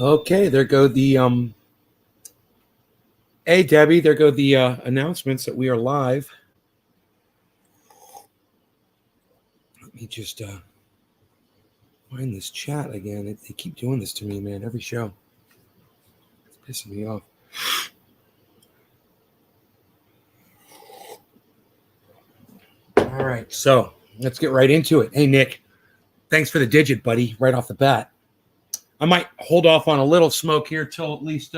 Okay, there go the Hey Debbie, there go the announcements that we are live. Let me just find this chat again. They keep doing this to me, man, every show. It's pissing me off. All right, so let's get right into it. Hey Nick, thanks for the digit, buddy, right off the bat. I might hold off on a little smoke here till at least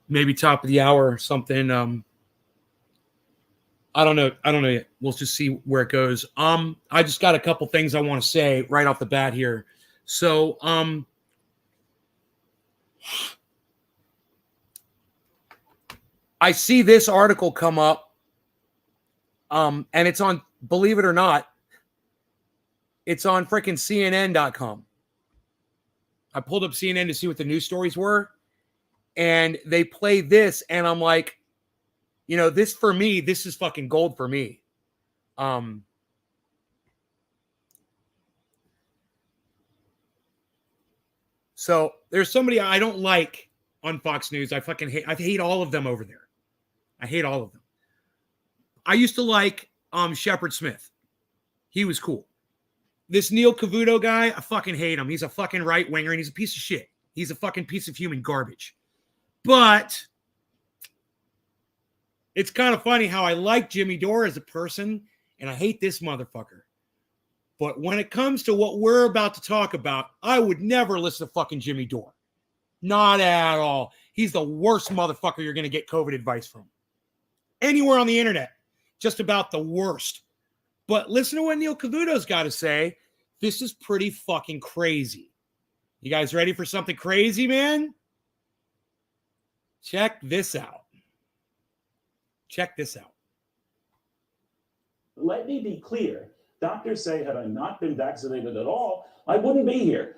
maybe top of the hour or something. I don't know yet. We'll just see where it goes. I just got a couple things I want to say right off the bat here. So, I see this article come up, and it's on, believe it or not, it's on freaking CNN.com. I pulled up CNN to see what the news stories were, and they play this, and I'm like, you know, this for me, this is fucking gold for me. So there's somebody I don't like on Fox News. I hate all of them over there. I hate all of them. I used to like Shepard Smith. He was cool. This Neil Cavuto guy, I fucking hate him. He's a fucking right winger and he's a piece of shit. He's a fucking piece of human garbage. But it's kind of funny how I like Jimmy Dore as a person and I hate this motherfucker. But when it comes to what we're about to talk about, I would never listen to fucking Jimmy Dore. Not at all. He's the worst motherfucker you're going to get COVID advice from. Anywhere on the internet. Just about the worst. But listen to what Neil Cavuto's got to say. This is pretty fucking crazy. You guys ready for something crazy, man? Check this out. Check this out. Let me be clear. Doctors say had I not been vaccinated at all, I wouldn't be here.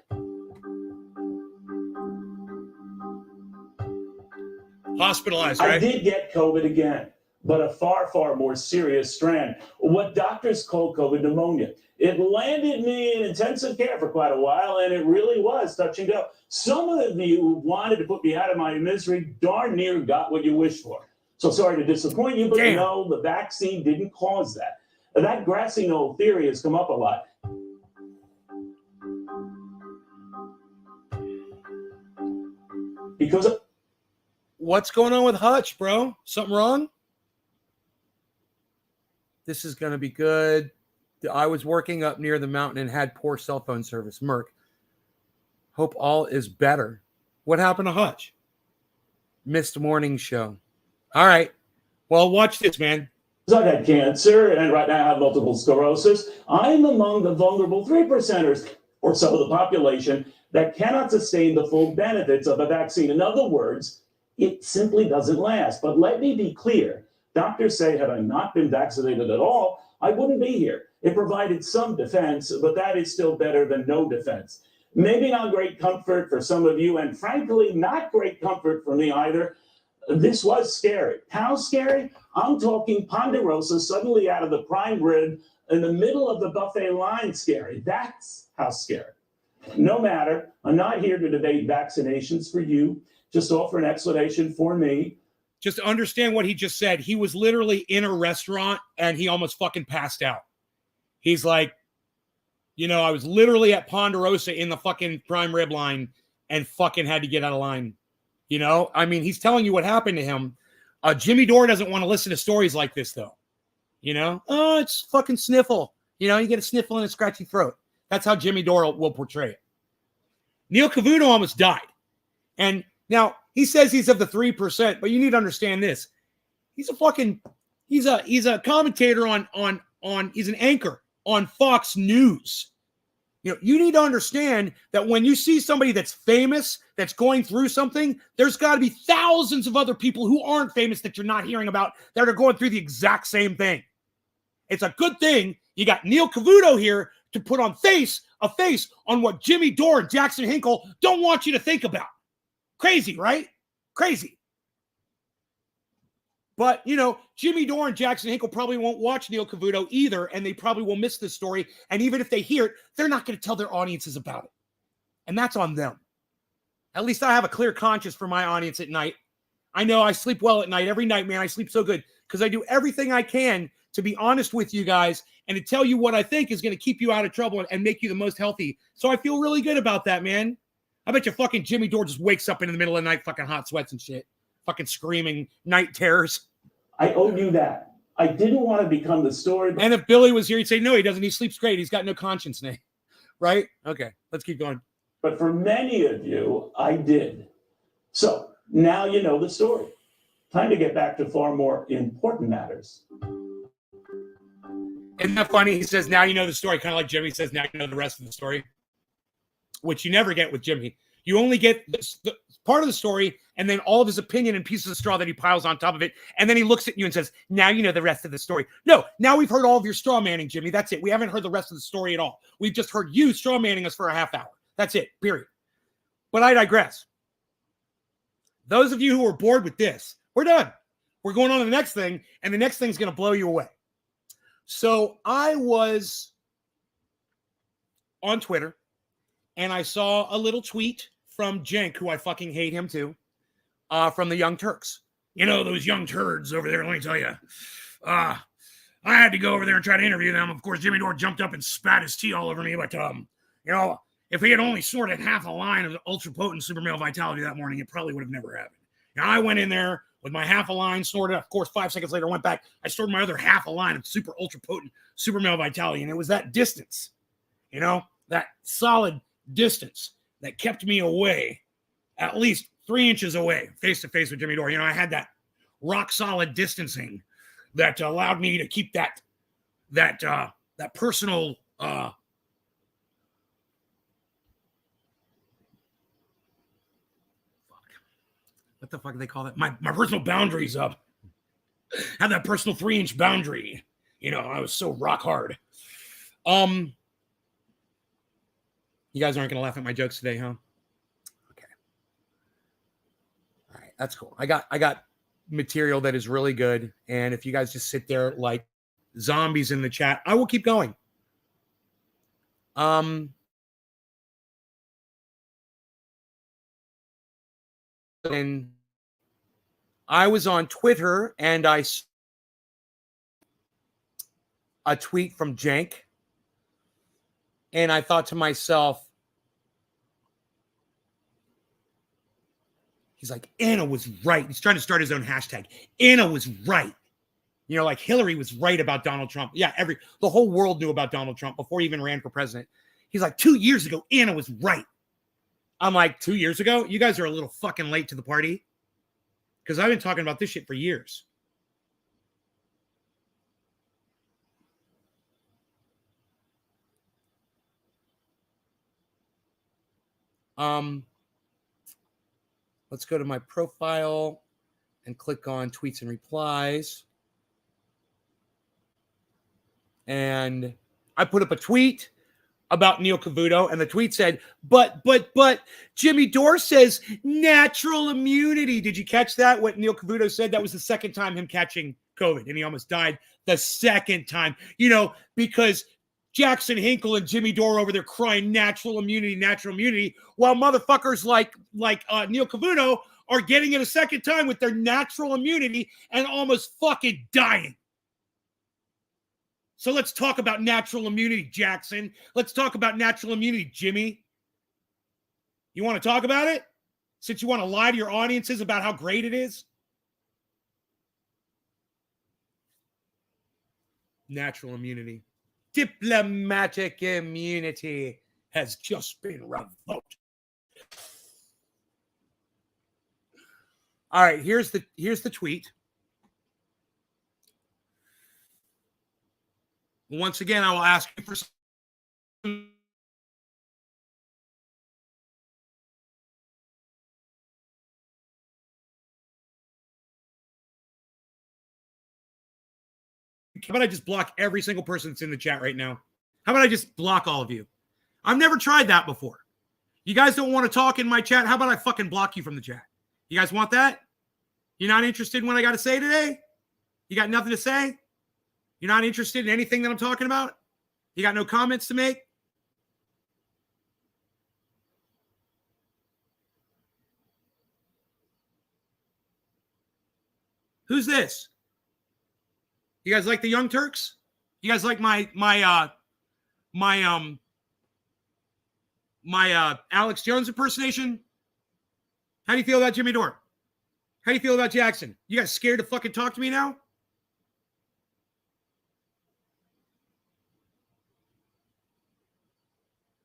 Hospitalized, right? I did get COVID again, but a far, far more serious strand. What doctors call COVID pneumonia. It landed me in intensive care for quite a while, and it really was touch and go. Some of you who wanted to put me out of my misery darn near got what you wished for. So sorry to disappoint you, but no, the vaccine didn't cause that. That grassy knoll theory has come up a lot. Because of what's going on with Hutch, bro? Something wrong? This is going to be good. I was working up near the mountain and had poor cell phone service. Merc. Hope all is better. What happened to Hutch? Missed morning show. All right. Well, watch this, man. I've had cancer and right now I have multiple sclerosis. I'm among the vulnerable 3%ers or so of the population that cannot sustain the full benefits of a vaccine. In other words, it simply doesn't last. But let me be clear. Doctors say had I not been vaccinated at all, I wouldn't be here. It provided some defense, but that is still better than no defense. Maybe not great comfort for some of you, and frankly, not great comfort for me either. This was scary. How scary? I'm talking Ponderosa suddenly out of the prime rib in the middle of the buffet line scary. That's how scary. No matter, I'm not here to debate vaccinations for you. Just offer an explanation for me. Just understand what he just said. He was literally in a restaurant and he almost fucking passed out. He's like, you know, I was literally at Ponderosa in the fucking prime rib line and fucking had to get out of line. You know, I mean, he's telling you what happened to him. Jimmy Dore doesn't want to listen to stories like this, though. You know, oh, it's fucking sniffle. You know, you get a sniffle and a scratchy throat. That's how Jimmy Dore will portray it. Neil Cavuto almost died. And now he says he's of the 3%, but you need to understand this. He's a commentator he's an anchor on Fox News. You know, you need to understand that when you see somebody that's famous, that's going through something, there's got to be thousands of other people who aren't famous that you're not hearing about that are going through the exact same thing. It's a good thing you got Neil Cavuto here to put a face on what Jimmy Dore and Jackson Hinkle don't want you to think about. Crazy, right? Crazy. But, you know, Jimmy Dore and Jackson Hinkle probably won't watch Neil Cavuto either, and they probably will miss this story. And even if they hear it, they're not going to tell their audiences about it. And that's on them. At least I have a clear conscience for my audience at night. I know I sleep well at night. Every night, man, I sleep so good because I do everything I can to be honest with you guys and to tell you what I think is going to keep you out of trouble and make you the most healthy. So I feel really good about that, man. I bet you fucking Jimmy Dore just wakes up in the middle of the night, fucking hot sweats and shit, fucking screaming night terrors. I owe you that. I didn't want to become the story. And if Billy was here, he'd say, no, he doesn't. He sleeps great. He's got no conscience, Nate. Right? Okay, let's keep going. But for many of you, I did. So now you know the story. Time to get back to far more important matters. Isn't that funny? He says, now you know the story. Kind of like Jimmy says, now you know the rest of the story. Which you never get with Jimmy. You only get the part of the story and then all of his opinion and pieces of straw that he piles on top of it. And then he looks at you and says, now you know the rest of the story. No, now we've heard all of your straw manning, Jimmy. That's it. We haven't heard the rest of the story at all. We've just heard you straw manning us for a half hour. That's it, period. But I digress. Those of you who are bored with this, we're done. We're going on to the next thing, and the next thing is going to blow you away. So I was on Twitter, and I saw a little tweet from Cenk, who I fucking hate him too, from the Young Turks. You know, those young turds over there, let me tell you. I had to go over there and try to interview them. Of course, Jimmy Dore jumped up and spat his tea all over me, but, you know, if he had only snorted half a line of ultra-potent super male vitality that morning, it probably would have never happened. Now, I went in there with my half a line, snorted. Of course, 5 seconds later, went back. I snorted my other half a line of super ultra-potent super male vitality, and it was that distance, you know, that solid distance that kept me away, at least 3 inches away, face-to-face with Jimmy Dore. You know, I had that rock-solid distancing that allowed me to keep that personal what the fuck do they call that? My personal boundaries up. Had that personal 3-inch boundary. You know, I was so rock hard. You guys aren't gonna laugh at my jokes today, huh? Okay. All right, that's cool. I got material that is really good, and if you guys just sit there like zombies in the chat, I will keep going. And I was on Twitter and I saw a tweet from Cenk, and I thought to myself, he's like, Anna was right. He's trying to start his own hashtag. Anna was right. You know, like Hillary was right about Donald Trump. Yeah, the whole world knew about Donald Trump before he even ran for president. He's like, 2 years ago, Anna was right. I'm like, 2 years ago? You guys are a little fucking late to the party. Because I've been talking about this shit for years. Let's go to my profile and click on tweets and replies. And I put up a tweet about Neil Cavuto, and the tweet said, but Jimmy Dore says natural immunity. Did you catch that? What Neil Cavuto said? That was the second time him catching COVID, and he almost died the second time. You know, because Jackson Hinkle and Jimmy Dore over there crying natural immunity, while motherfuckers like Neil Cavuto are getting it a second time with their natural immunity and almost fucking dying. So let's talk about natural immunity, Jackson. Let's talk about natural immunity, Jimmy. You want to talk about it? Since you want to lie to your audiences about how great it is? Natural immunity. Diplomatic immunity has just been revoked. All right, here's the tweet. Once again, I will ask you for some. How about I just block every single person that's in the chat right now? How about I just block all of you? I've never tried that before. You guys don't want to talk in my chat? How about I fucking block you from the chat? You guys want that? You're not interested in what I got to say today? You got nothing to say? You're not interested in anything that I'm talking about? You got no comments to make? Who's this? You guys like the Young Turks? You guys like my Alex Jones impersonation? How do you feel about Jimmy Dore? How do you feel about Jackson? You guys scared to fucking talk to me now?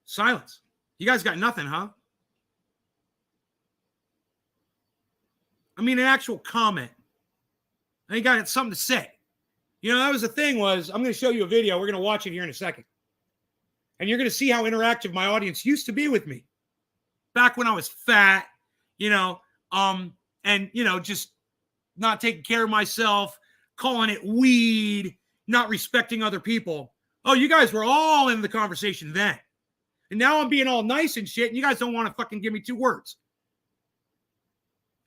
Silence. You guys got nothing, huh? I mean, an actual comment. I ain't got something to say. You know, that was the thing was, I'm going to show you a video. We're going to watch it here in a second. And you're going to see how interactive my audience used to be with me. Back when I was fat, you know, and, you know, just not taking care of myself, calling it weed, not respecting other people. Oh, you guys were all in the conversation then. And now I'm being all nice and shit, and you guys don't want to fucking give me 2 words.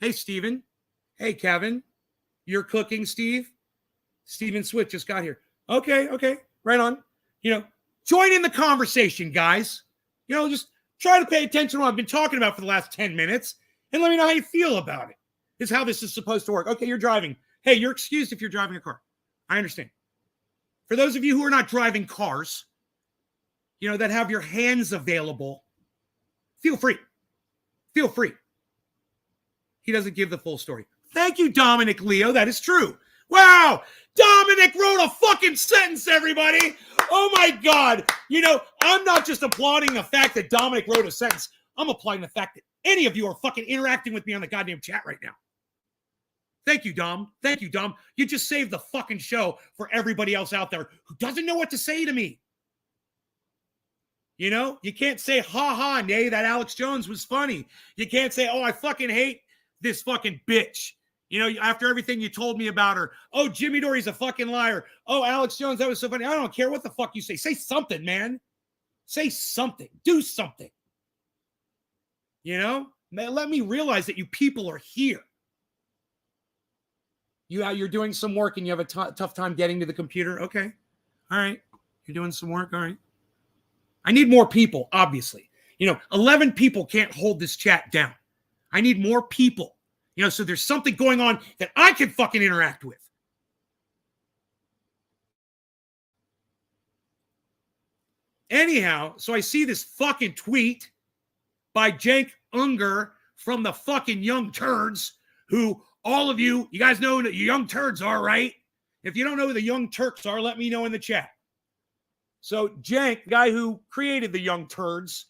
Hey, Steven. Hey, Kevin. You're cooking, Steve? Steven Swift just got here. Okay. Right on. You know, join in the conversation, guys. You know, just try to pay attention to what I've been talking about for the last 10 minutes and let me know how you feel about it. This is how this is supposed to work. Okay, you're driving. Hey, you're excused if you're driving a car. I understand. For those of you who are not driving cars, you know, that have your hands available, feel free. Feel free. He doesn't give the full story. Thank you, Dominic Leo. That is true. Wow. Dominic wrote a fucking sentence, everybody. Oh, my God. You know, I'm not just applauding the fact that Dominic wrote a sentence. I'm applauding the fact that any of you are fucking interacting with me on the goddamn chat right now. Thank you, Dom. Thank you, Dom. You just saved the fucking show for everybody else out there who doesn't know what to say to me. You know, you can't say, ha, nay, that Alex Jones was funny. You can't say, oh, I fucking hate this fucking bitch. You know, after everything you told me about her. Oh, Jimmy Dore, he's a fucking liar. Oh, Alex Jones, that was so funny. I don't care what the fuck you say. Say something, man. Say something. Do something. You know, man, let me realize that you people are here. You're doing some work and you have a tough time getting to the computer. Okay. All right. You're doing some work. All right. I need more people, obviously. You know, 11 people can't hold this chat down. I need more people. You know, so there's something going on that I can fucking interact with. Anyhow, so I see this fucking tweet by Cenk Unger from the fucking Young Turds, who all of you guys know who the Young Turds are, right? If you don't know who the Young Turks are, let me know in the chat. So Cenk, the guy who created the Young Turds,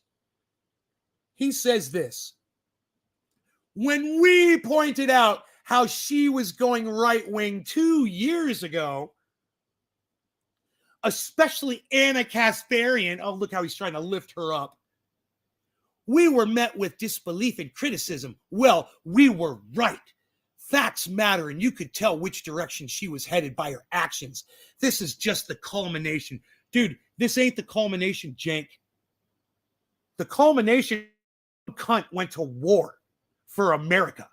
he says this. When we pointed out how she was going right-wing 2 years ago, especially Anna Kasparian, oh, look how he's trying to lift her up, we were met with disbelief and criticism. Well, we were right. Facts matter, and you could tell which direction she was headed by her actions. This is just the culmination. Dude, this ain't the culmination, Cenk. The culmination, cunt went to war for America.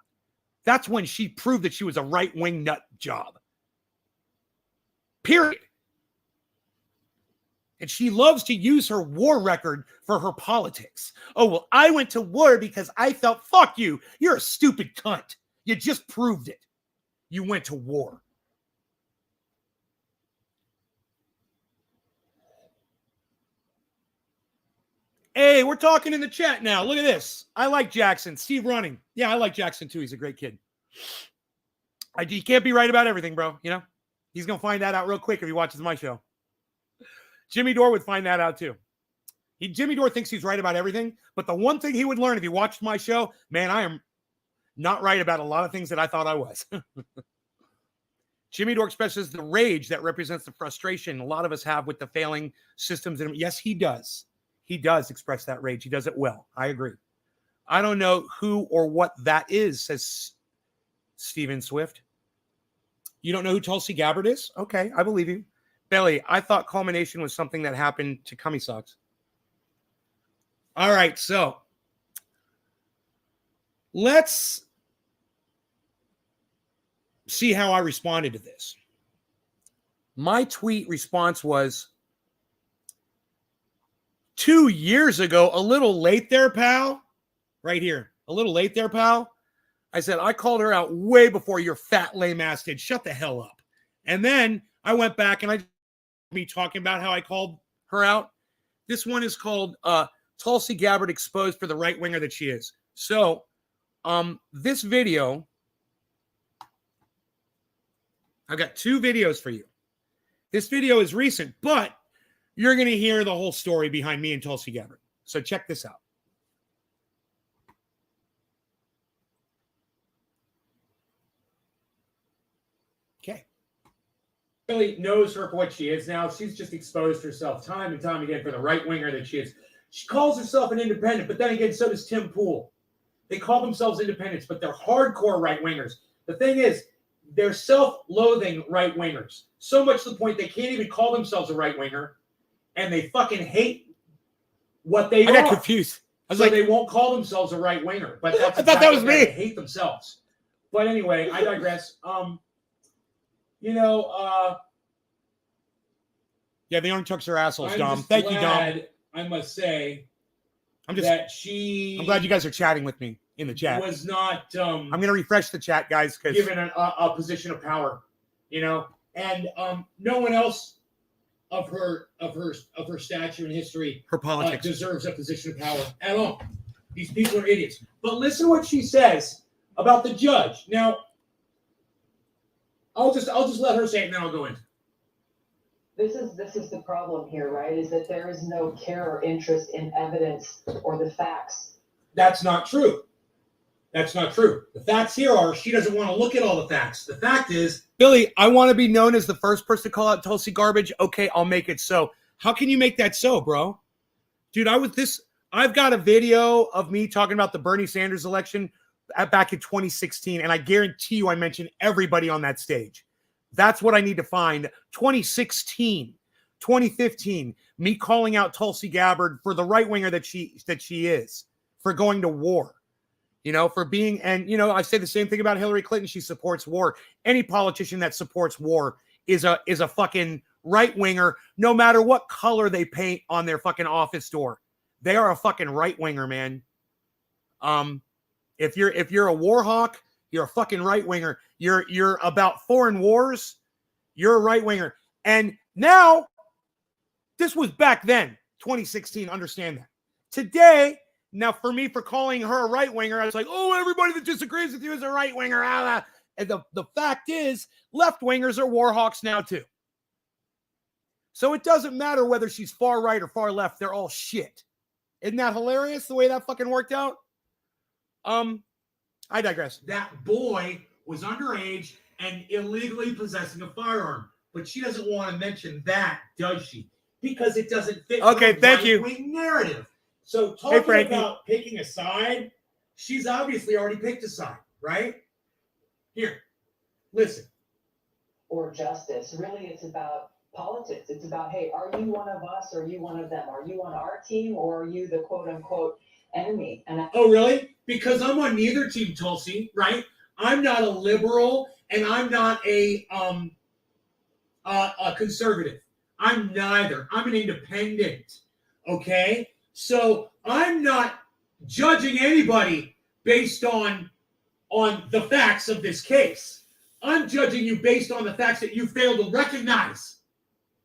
That's when she proved that she was a right-wing nut job. Period. And she loves to use her war record for her politics. Oh, well, I went to war because I felt, fuck you. You're a stupid cunt. You just proved it. You went to war. Hey, we're talking in the chat now. Look at this. I like Jackson. Steve Running. Yeah, I like Jackson too. He's a great kid. You can't be right about everything, bro. You know, he's going to find that out real quick if he watches my show. Jimmy Dore would find that out too. Jimmy Dore thinks he's right about everything, but the one thing he would learn if he watched my show, man, I am not right about a lot of things that I thought I was. Jimmy Dore expresses the rage that represents the frustration a lot of us have with the failing systems. And yes, he does. He does express that rage. He does it well. I agree. I don't know who or what that is, says Steven Swift. You don't know who Tulsi Gabbard is? Okay, I believe you. Belly, I thought culmination was something that happened to Cummy Socks. All right, so let's see how I responded to this. My tweet response was, 2 years ago, a little late there, pal. Right here. A little late there, pal. I said, I called her out way before your fat lame ass did. Shut the hell up. And then I went back and me talking about how I called her out. This one is called Tulsi Gabbard exposed for the right winger that she is. So this video, I've got 2 videos for you. This video is recent, but you're going to hear the whole story behind me and Tulsi Gabbard. So check this out. Okay. Really knows her for what she is now. She's just exposed herself time and time again for the right winger that she is. She calls herself an independent, but then again, so does Tim Pool. They call themselves independents, but they're hardcore right wingers. The thing is, they're self-loathing right wingers. So much to the point they can't even call themselves a right winger, and they fucking hate what they are. I got confused. I was so like, they won't call themselves a right winger. But that's I thought that was me. They hate themselves. But anyway, I digress. yeah, the Young Turks are assholes, I'm Dom. just Thank you, Dom. glad, I must say I'm that I'm glad you guys are chatting with me in the chat. was not I'm going to refresh the chat, guys, because given a position of power, and no one else of her stature and history her politics. deserves a position of power at all. These people are idiots. But listen to what she says about the judge. Now, I'll just let her say it, and then I'll go in. This is the problem here, right? Is that there is no care or interest in evidence or the facts. That's not true. That's not true. The facts here are she doesn't want to look at all the facts. The fact is, Billy, I want to be known as the first person to call out Tulsi garbage. Okay, I'll make it so. How can you make that so, bro? Dude, I've got a video of me talking about the Bernie Sanders election back in 2016, and I guarantee you I mentioned everybody on that stage. That's what I need to find. 2016, 2015, me calling out Tulsi Gabbard for the right winger that she is, for going to war, for being, and I say the same thing about Hillary Clinton. She supports war. Any politician that supports war is a fucking right winger, no matter what color they paint on their fucking office door. They are a fucking right winger, man. If you're a war hawk, you're a fucking right winger. You're about foreign wars. You're a right winger. And now, this was back then, 2016. Understand that. Today, now for me, for calling her a right winger, I was like, oh, everybody that disagrees with you is a right winger. And the fact is, left wingers are war hawks now too. So it doesn't matter whether she's far right or far left. They're all shit. Isn't that hilarious the way that fucking worked out? I digress. That boy was underage and illegally possessing a firearm. But she doesn't want to mention that, does she? Because it doesn't fit okay, the thank you. right-wing narrative. So talking about picking a side, she's obviously already picked a side, right? Here, listen. Or justice. Really, it's about politics. It's about, hey, are you one of us or are you one of them? Are you on our team or are you the quote-unquote enemy? Oh, really? Because I'm on neither team, Tulsi, right? I'm not a liberal and I'm not a conservative. I'm neither. I'm an independent, okay? So I'm not judging anybody based on the facts of this case. I'm judging you based on the facts that you failed to recognize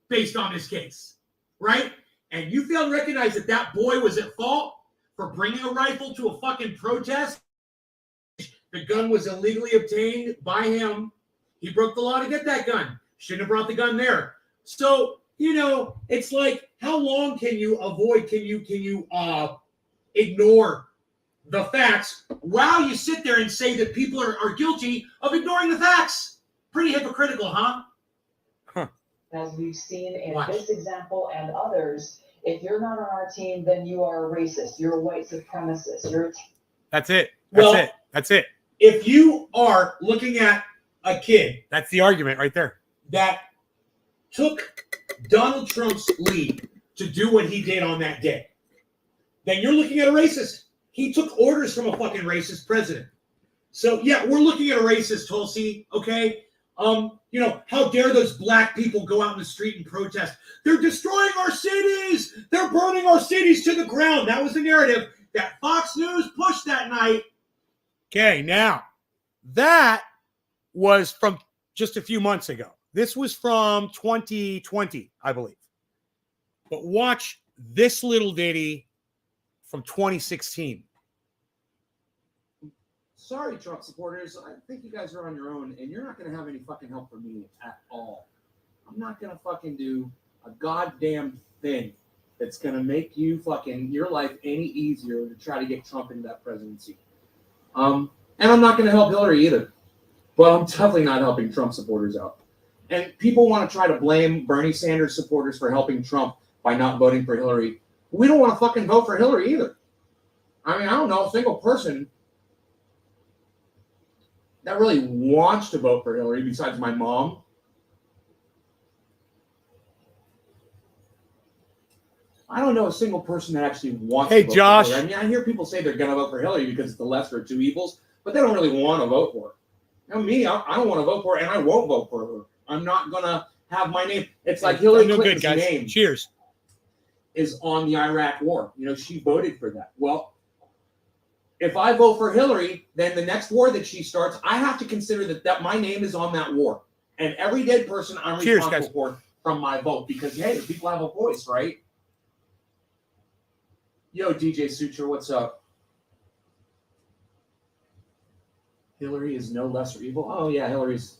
based on this case, right? And you failed to recognize that boy was at fault for bringing a rifle to a fucking protest. The gun was illegally obtained by him. He broke the law to get that gun. Shouldn't have brought the gun there. So, it's like, how long can you ignore the facts while you sit there and say that people are guilty of ignoring the facts? Pretty hypocritical, huh? As we've seen in this example and others, if you're not on our team, then you are a racist. You're a white supremacist. That's it. That's it. If you are looking at a kid, that's the argument right there, that took Donald Trump's lead to do what he did on that day, then you're looking at a racist. He took orders from a fucking racist president. So, yeah, we're looking at a racist, Tulsi, okay? How dare those black people go out in the street and protest? They're destroying our cities. They're burning our cities to the ground. That was the narrative that Fox News pushed that night. Okay, now, That was from just a few months ago. This was from 2020, I believe. But watch this little ditty from 2016. Sorry, Trump supporters. I think you guys are on your own, and you're not going to have any fucking help from me at all. I'm not going to fucking do a goddamn thing that's going to make you fucking your life any easier to try to get Trump into that presidency. And I'm not going to help Hillary either. But I'm definitely not helping Trump supporters out. And people want to try to blame Bernie Sanders supporters for helping Trump by not voting for Hillary. We don't want to fucking vote for Hillary either. I mean, I don't know a single person that really wants to vote for Hillary besides my mom. I don't know a single person that actually wants to vote Josh. for Hillary. I mean, I hear people say they're going to vote for Hillary because it's the lesser of two evils, but they don't really want to vote for her. Now, me, I don't want to vote for her, and I won't vote for her. I'm not going to have my name. It's like Hillary Clinton's name Cheers. is on the Iraq war. You know, she voted for that. Well, if I vote for Hillary, then the next war that she starts, I have to consider that my name is on that war. And every dead person I'm responsible for from my vote. Because, hey, people have a voice, right? Yo, DJ Suture, what's up? Hillary is no lesser evil. Oh, yeah, Hillary's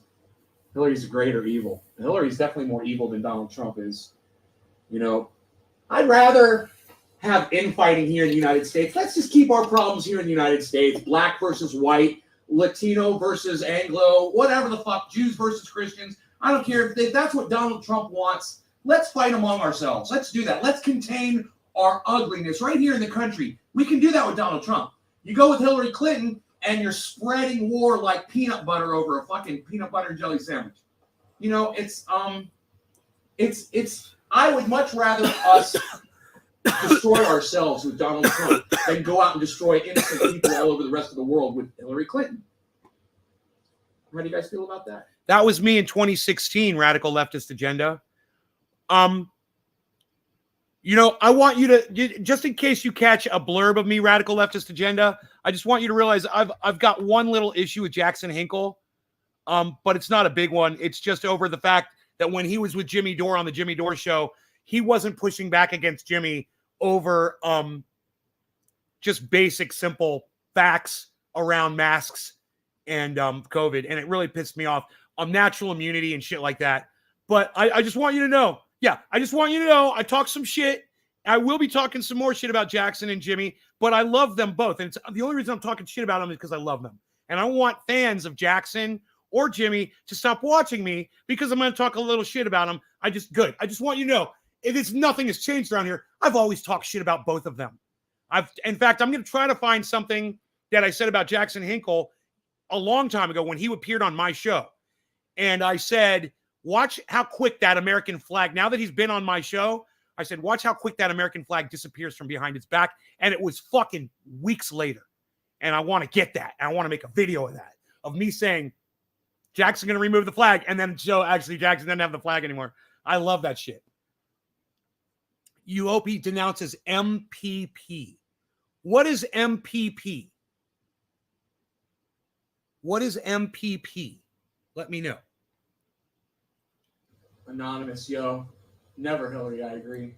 a greater evil. Hillary's definitely more evil than Donald Trump is. You know, I'd rather have infighting here in the United States. Let's just keep our problems here in the United States. Black versus white, Latino versus Anglo, whatever the fuck, Jews versus Christians. I don't care if that's what Donald Trump wants. Let's fight among ourselves. Let's do that. Let's contain our ugliness right here in the country. We can do that with Donald Trump. You go with Hillary Clinton and you're spreading war like peanut butter over a fucking peanut butter and jelly sandwich. You know, it's I would much rather us destroy ourselves with Donald Trump than go out and destroy innocent people all over the rest of the world with Hillary Clinton. How do you guys feel about that? That was me in 2016, Radical Leftist Agenda. You know, I want you to, just in case you catch a blurb of me, Radical Leftist Agenda, I just want you to realize I've got one little issue with Jackson Hinkle, but it's not a big one. It's just over the fact that when he was with Jimmy Dore on the Jimmy Dore show, he wasn't pushing back against Jimmy over just basic, simple facts around masks and COVID, and it really pissed me off on natural immunity and shit like that. But I just want you to know, I just want you to know, I talk some shit. I will be talking some more shit about Jackson and Jimmy, but I love them both. And it's, the only reason I'm talking shit about them is because I love them. And I want fans of Jackson or Jimmy to stop watching me because I'm going to talk a little shit about them. I just want you to know, nothing has changed around here. I've always talked shit about both of them. In fact, I'm going to try to find something that I said about Jackson Hinkle a long time ago when he appeared on my show. And I said, watch how quick that American flag, now that he's been on my show, I said, watch how quick that American flag disappears from behind his back. And it was fucking weeks later. And I want to get that. And I want to make a video of that, of me saying, Jackson's going to remove the flag. And then show actually Jackson doesn't have the flag anymore. I love that shit. UOP denounces MPP. What is MPP? What is MPP? Let me know. Anonymous, yo. Never Hillary, I agree.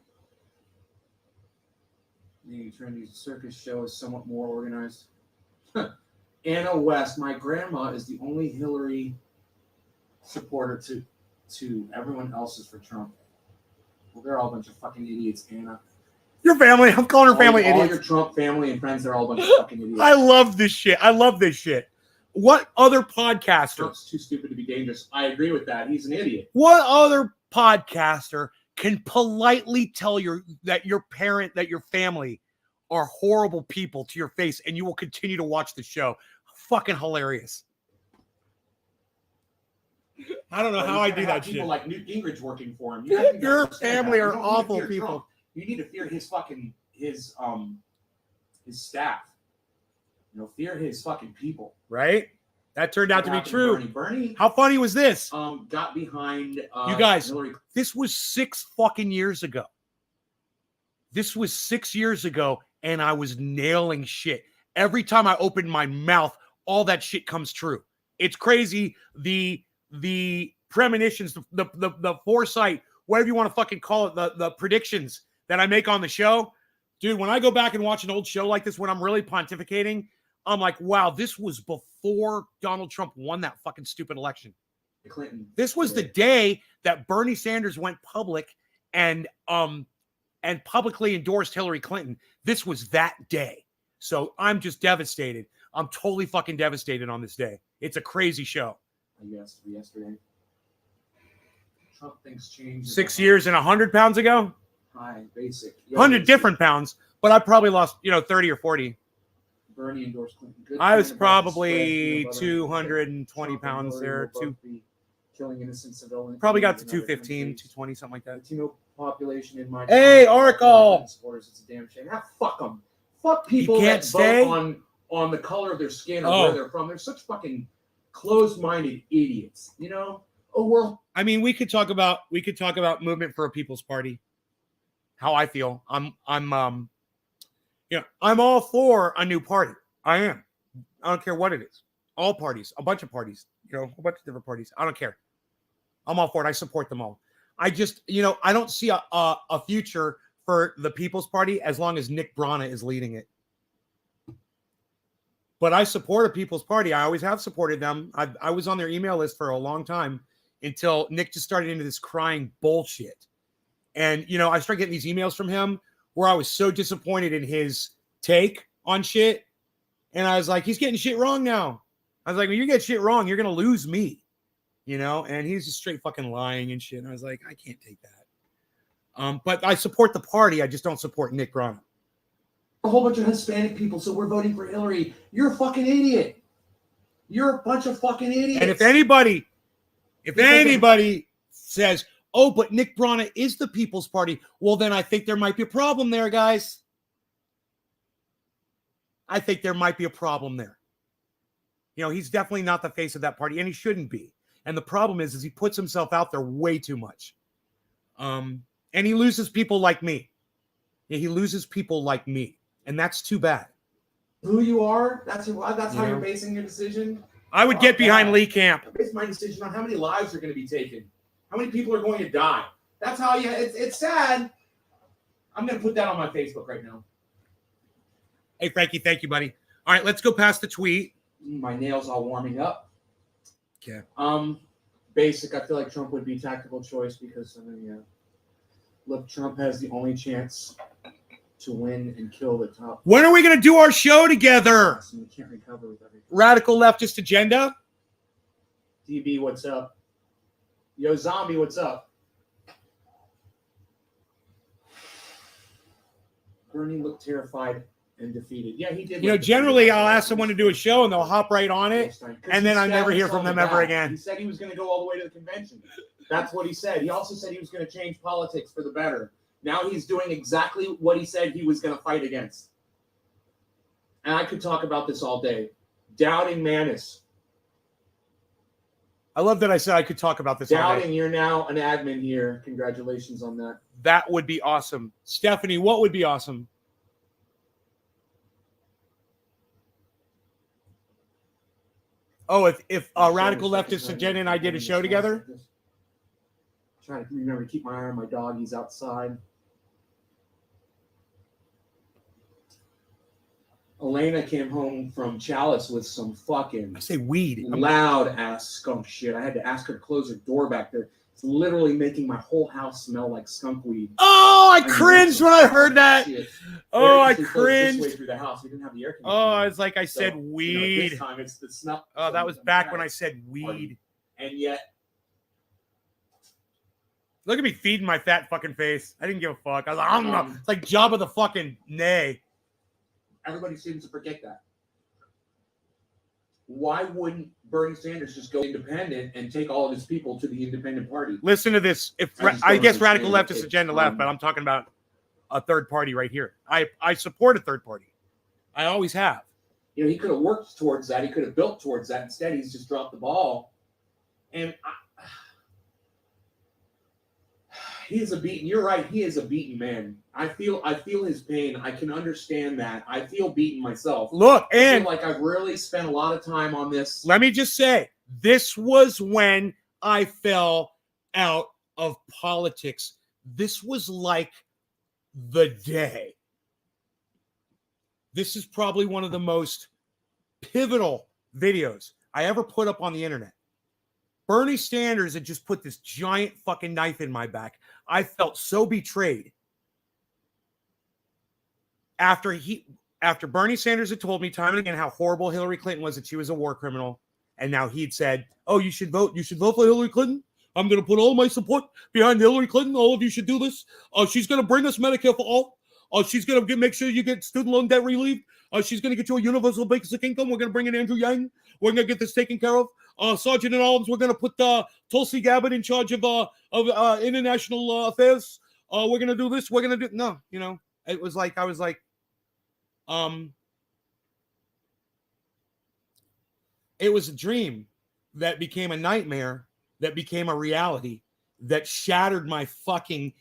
The Trinity Circus show is somewhat more organized. Anna West, my grandma is the only Hillary supporter to everyone else is for Trump. Well, they're all a bunch of fucking idiots, Anna. Your family, I'm calling her family idiots. All your Trump family and friends, they're all a bunch of fucking idiots. I love this shit. What other podcaster? Trump's too stupid to be dangerous. I agree with that. He's an idiot. What other podcaster can politely tell that your parent, that your family are horrible people to your face and you will continue to watch the show? Fucking hilarious. I don't know how I do that shit. People like Newt Gingrich working for him. Your family are awful people. Trump. You need to fear his fucking his staff. You know, fear his fucking people. Right? That turned out to be true. Bernie, how funny was this? Got behind you guys. Hillary. This was 6 fucking years ago. This was 6 years ago, and I was nailing shit. Every time I opened my mouth, all that shit comes true. It's crazy. The premonitions, the foresight, whatever you want to fucking call it, the predictions that I make on the show. Dude, when I go back and watch an old show like this, when I'm really pontificating, I'm like, wow, this was before Donald Trump won that fucking stupid election. Clinton. This was the day that Bernie Sanders went public and publicly endorsed Hillary Clinton. This was that day. So I'm just devastated. I'm totally fucking devastated on this day. It's a crazy show. Yesterday. Trump thinks change. 6 years and 100 pounds ago? High, basic. 100 different pounds, but I probably lost, 30 or 40. Bernie endorsed Clinton. Good I was point about probably the spread, 220 Trump pounds and there. Hillary will both be killing innocent civilians. Probably got to in other 215, countries. 220, something like that. Latino population in my Hey, Oracle! It's a damn shame. Fuck them. Fuck people can't that stay? vote on the color of their skin or Oh. where they're from. They're such fucking closed-minded idiots. Oh, I mean, we could talk about Movement for a People's Party. How I feel. I'm all for a new party. I am. I don't care what it is. All parties, a bunch of parties, a whole bunch of different parties. I don't care. I'm all for it. I support them all. I just, I don't see a future for the People's Party as long as Nick Brana is leading it. But I support a People's Party. I always have supported them. I was on their email list for a long time until Nick just started into this crying bullshit. And, I started getting these emails from him where I was so disappointed in his take on shit. And I was like, he's getting shit wrong now. I was like, when you get shit wrong, you're going to lose me, and he's just straight fucking lying and shit. And I was like, I can't take that. But I support the party. I just don't support Nick Brana. a whole bunch of Hispanic people, so we're voting for Hillary. You're a fucking idiot. You're a bunch of fucking idiots. And if anybody says, oh, but Nick Brana is the People's Party, well, then I think there might be a problem there, guys. I think there might be a problem there. He's definitely not the face of that party, and he shouldn't be. And the problem is he puts himself out there way too much. And he loses people like me. Yeah, he loses people like me, and that's too bad. Who you are, that's how you're basing your decision? I would get behind Lee Camp. I base my decision on how many lives are going to be taken. How many people are going to die. That's how it's sad. I'm going to put that on my Facebook right now. Hey, Frankie, thank you, buddy. All right, let's go past the tweet. My nails all warming up. Okay. Basic. I feel like Trump would be tactical choice because look, Trump has the only chance to win and kill the top. When are we going to do our show together? We can't recover with everything. Radical Leftist Agenda. DB, what's up? Yo, Zombie, what's up? Bernie looked terrified and defeated. Yeah, he did. Generally, I'll ask someone to do a show and they'll hop right on it, and then I never hear from them ever again. He said he was going to go all the way to the convention. That's what he said. He also said he was going to change politics for the better. Now he's doing exactly what he said he was going to fight against. And I could talk about this all day. Doubting Manus. I love that I said I could talk about this all day. Doubting, you're now an admin here. Congratulations on that. That would be awesome. Stephanie, what would be awesome? Oh, if Radical Leftist Agenda and I did a show together? Trying to remember to keep my eye on my dog. He's outside. Elena came home from Chalice with some fucking I say weed. loud ass skunk shit. I had to ask her to close her door back there. It's literally making my whole house smell like skunk weed. Oh, I cringed when I heard that. Shit. Oh, I This way cringed. through the house. We didn't have the air Oh, conditioning. it's like I said weed. This time it's the smell. Oh, that was back when I said weed. And yet, Look at me feeding my fat fucking face. I didn't give a fuck. I was like, it's like Jabba the fucking nay. everybody seems to forget that. Why wouldn't Bernie Sanders just go independent and take all of his people to the independent party? Listen to this. I guess Radical Leftist Agenda left, but I'm talking about a third party right here. I support a third party. I always have. He could have worked towards that. He could have built towards that. Instead, he's just dropped the ball. And He is a beaten. You're right. He is a beaten man. I feel his pain. I can understand that. I feel beaten myself. Look, I and feel like I've really spent a lot of time on this. let me just say, this was when I fell out of politics. This was like the day. This is probably one of the most pivotal videos I ever put up on the internet. Bernie Sanders had just put this giant fucking knife in my back. I felt so betrayed. After Bernie Sanders had told me time and again how horrible Hillary Clinton was, that she was a war criminal, and now he'd said, "Oh, you should vote for Hillary Clinton. I'm going to put all my support behind Hillary Clinton. All of you should do this. She's going to bring us Medicare for all. She's going to make sure you get student loan debt relief. She's going to get you a universal basic income. We're going to bring in Andrew Yang. We're going to get this taken care of. Sergeant in Arms, we're going to put Tulsi Gabbard in charge of international affairs. We're going to do this. We're going to do..." No, it was like, I was like, it was a dream that became a nightmare, that became a reality, that shattered my fucking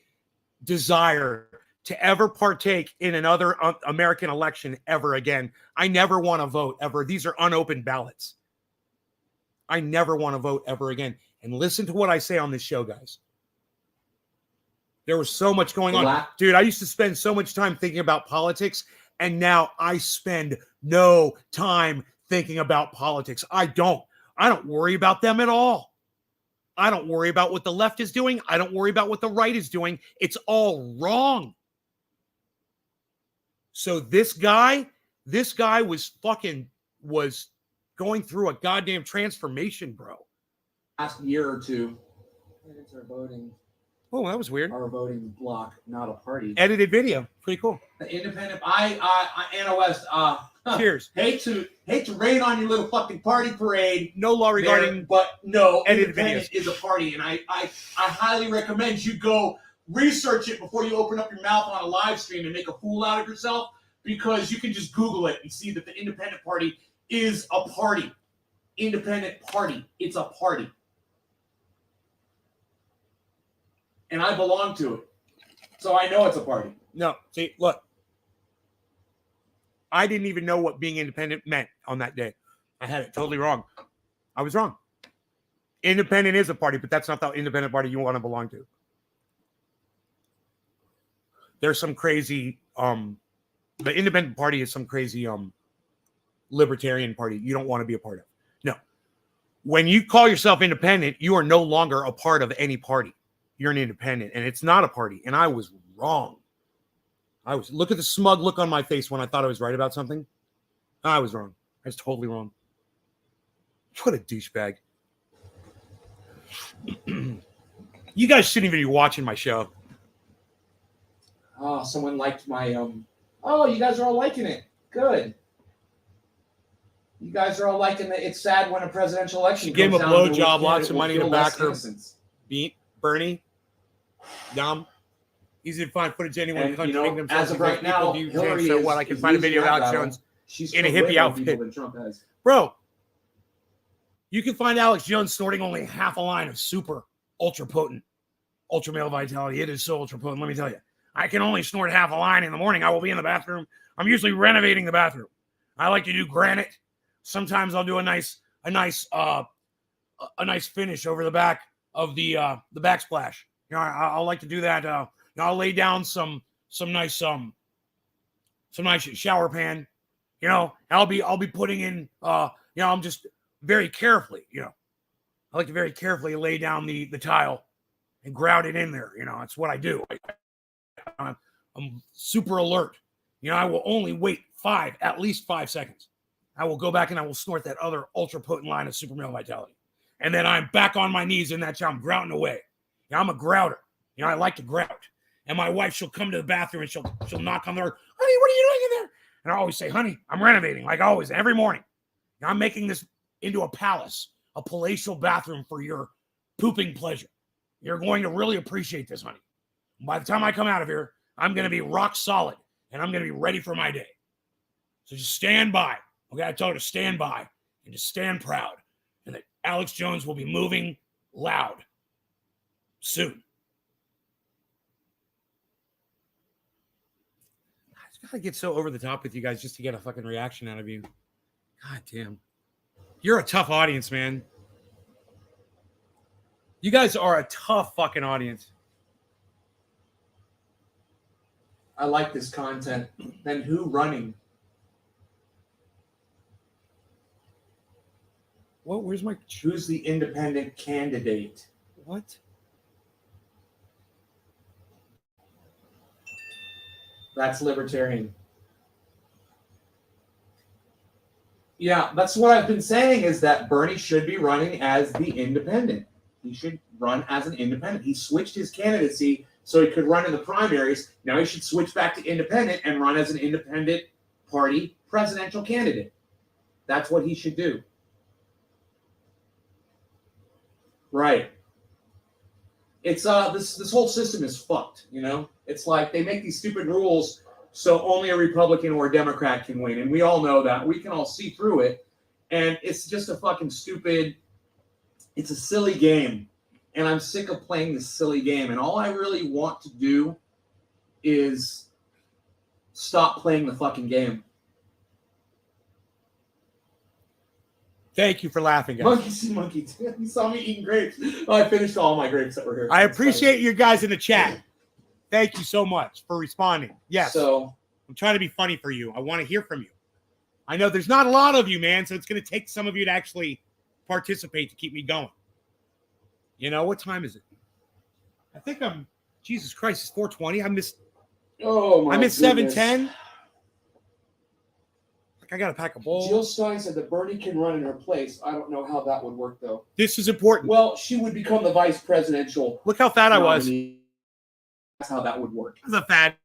desire to ever partake in another American election ever again. I never want to vote ever. These are unopened ballots. I never want to vote ever again. And listen to what I say on this show, guys. There was so much going on. Dude, I used to spend so much time thinking about politics, and now I spend no time thinking about politics. I don't worry about them at all. I don't worry about what the left is doing. I don't worry about what the right is doing. It's all wrong. So this guy was going through a goddamn transformation, bro. Last year or two, it's our voting. Oh, that was weird. Our voting block, not a party. Edited video, pretty cool. The independent. Anna West. Cheers. Hate to rain on your little fucking party parade. No law regarding, there, but no, edited independent videos is a party, and I highly recommend you go research it before you open up your mouth on a live stream and make a fool out of yourself, because you can just Google it and see that the independent party is a party. Independent party. It's a party. And I belong to it. So I know it's a party. No, see, look. I didn't even know what being independent meant on that day. I had it totally wrong. I was wrong. Independent is a party, but that's not the independent party you want to belong to. There's some crazy, the independent party is some crazy libertarian party you don't want to be a part of. No. When you call yourself independent, you are no longer a part of any party. You're an independent, and it's not a party. And I was wrong. Look at the smug look on my face when I thought I was right about something. I was wrong. I was totally wrong. What a douchebag. You guys shouldn't even be watching my show. Oh, someone liked my oh, you guys are all liking it. Good. You guys are all liking it. It's sad when a presidential election Give him a blowjob, lots lots of money to back her. Beat Bernie. Dumb. Easy to find footage anywhere in the country. You know, as of right now, Hillary so what? I can find a video of Alex Jones in a hippie outfit. Bro, you can find Alex Jones snorting only half a line of super ultra potent ultra male vitality. It is so ultra potent. Let me tell you, I can only snort half a line in the morning. I will be in the bathroom. I'm usually renovating the bathroom. I like to do granite. Sometimes I'll do a nice finish over the back of the backsplash. You know, I'll like to do that. I'll lay down some nice shower pan. You know, I'll be putting in. I'm just very carefully. You know, I like to very carefully lay down the tile and grout it in there. You know, that's what I do. I'm super alert. You know, I will only wait at least 5 seconds. I will go back and I will snort that other ultra potent line of super male vitality. And then I'm back on my knees in that time, grouting away. You know, I'm a grouter. You know, I like to grout. And my wife, she'll come to the bathroom and she'll knock on the door. Honey, what are you doing in there? And I always say, honey, I'm renovating, like always, every morning. You know, I'm making this into a palace, a palatial bathroom for your pooping pleasure. You're going to really appreciate this, honey. By the time I come out of here, I'm going to be rock solid and I'm going to be ready for my day. So just stand by. Okay, I told her to stand by and to stand proud. And that Alex Jones will be moving loud soon. just gotta get so over the top with you guys just to get a fucking reaction out of you. God damn. You're a tough audience, man. You guys are a tough fucking audience. I like this content. Then who running? What? Where's my... Who's the independent candidate? What? That's libertarian. Yeah, that's what I've been saying, is that Bernie should be running as the independent. He should run as an independent. He switched his candidacy so he could run in the primaries. Now he should switch back to independent and run as an independent party presidential candidate. That's what he should do. Right. It's this whole system is fucked, you know? It's like they make these stupid rules so only a Republican or a Democrat can win. And we all know that. We can all see through it. And it's just a fucking stupid, it's a silly game. And I'm sick of playing this silly game. And all I really want to do is stop playing the fucking game. Thank you for laughing, guys. Monkey see monkey. You saw me eating grapes. Oh, I finished all my grapes that were here. I appreciate you guys in the chat. Thank you so much for responding. Yes. So I'm trying to be funny for you. I want to hear from you. I know there's not a lot of you, man, so it's going to take some of you to actually participate to keep me going. You know, what time is it? I think I'm, Jesus Christ, it's 4:20. I missed 7:10. Like I got to pack a bowl. Jill Stein said that Bernie can run in her place. I don't know how that would work, though. This is important. Well, she would become the vice presidential. Look how fat I was. That's how that would work. I was a fat.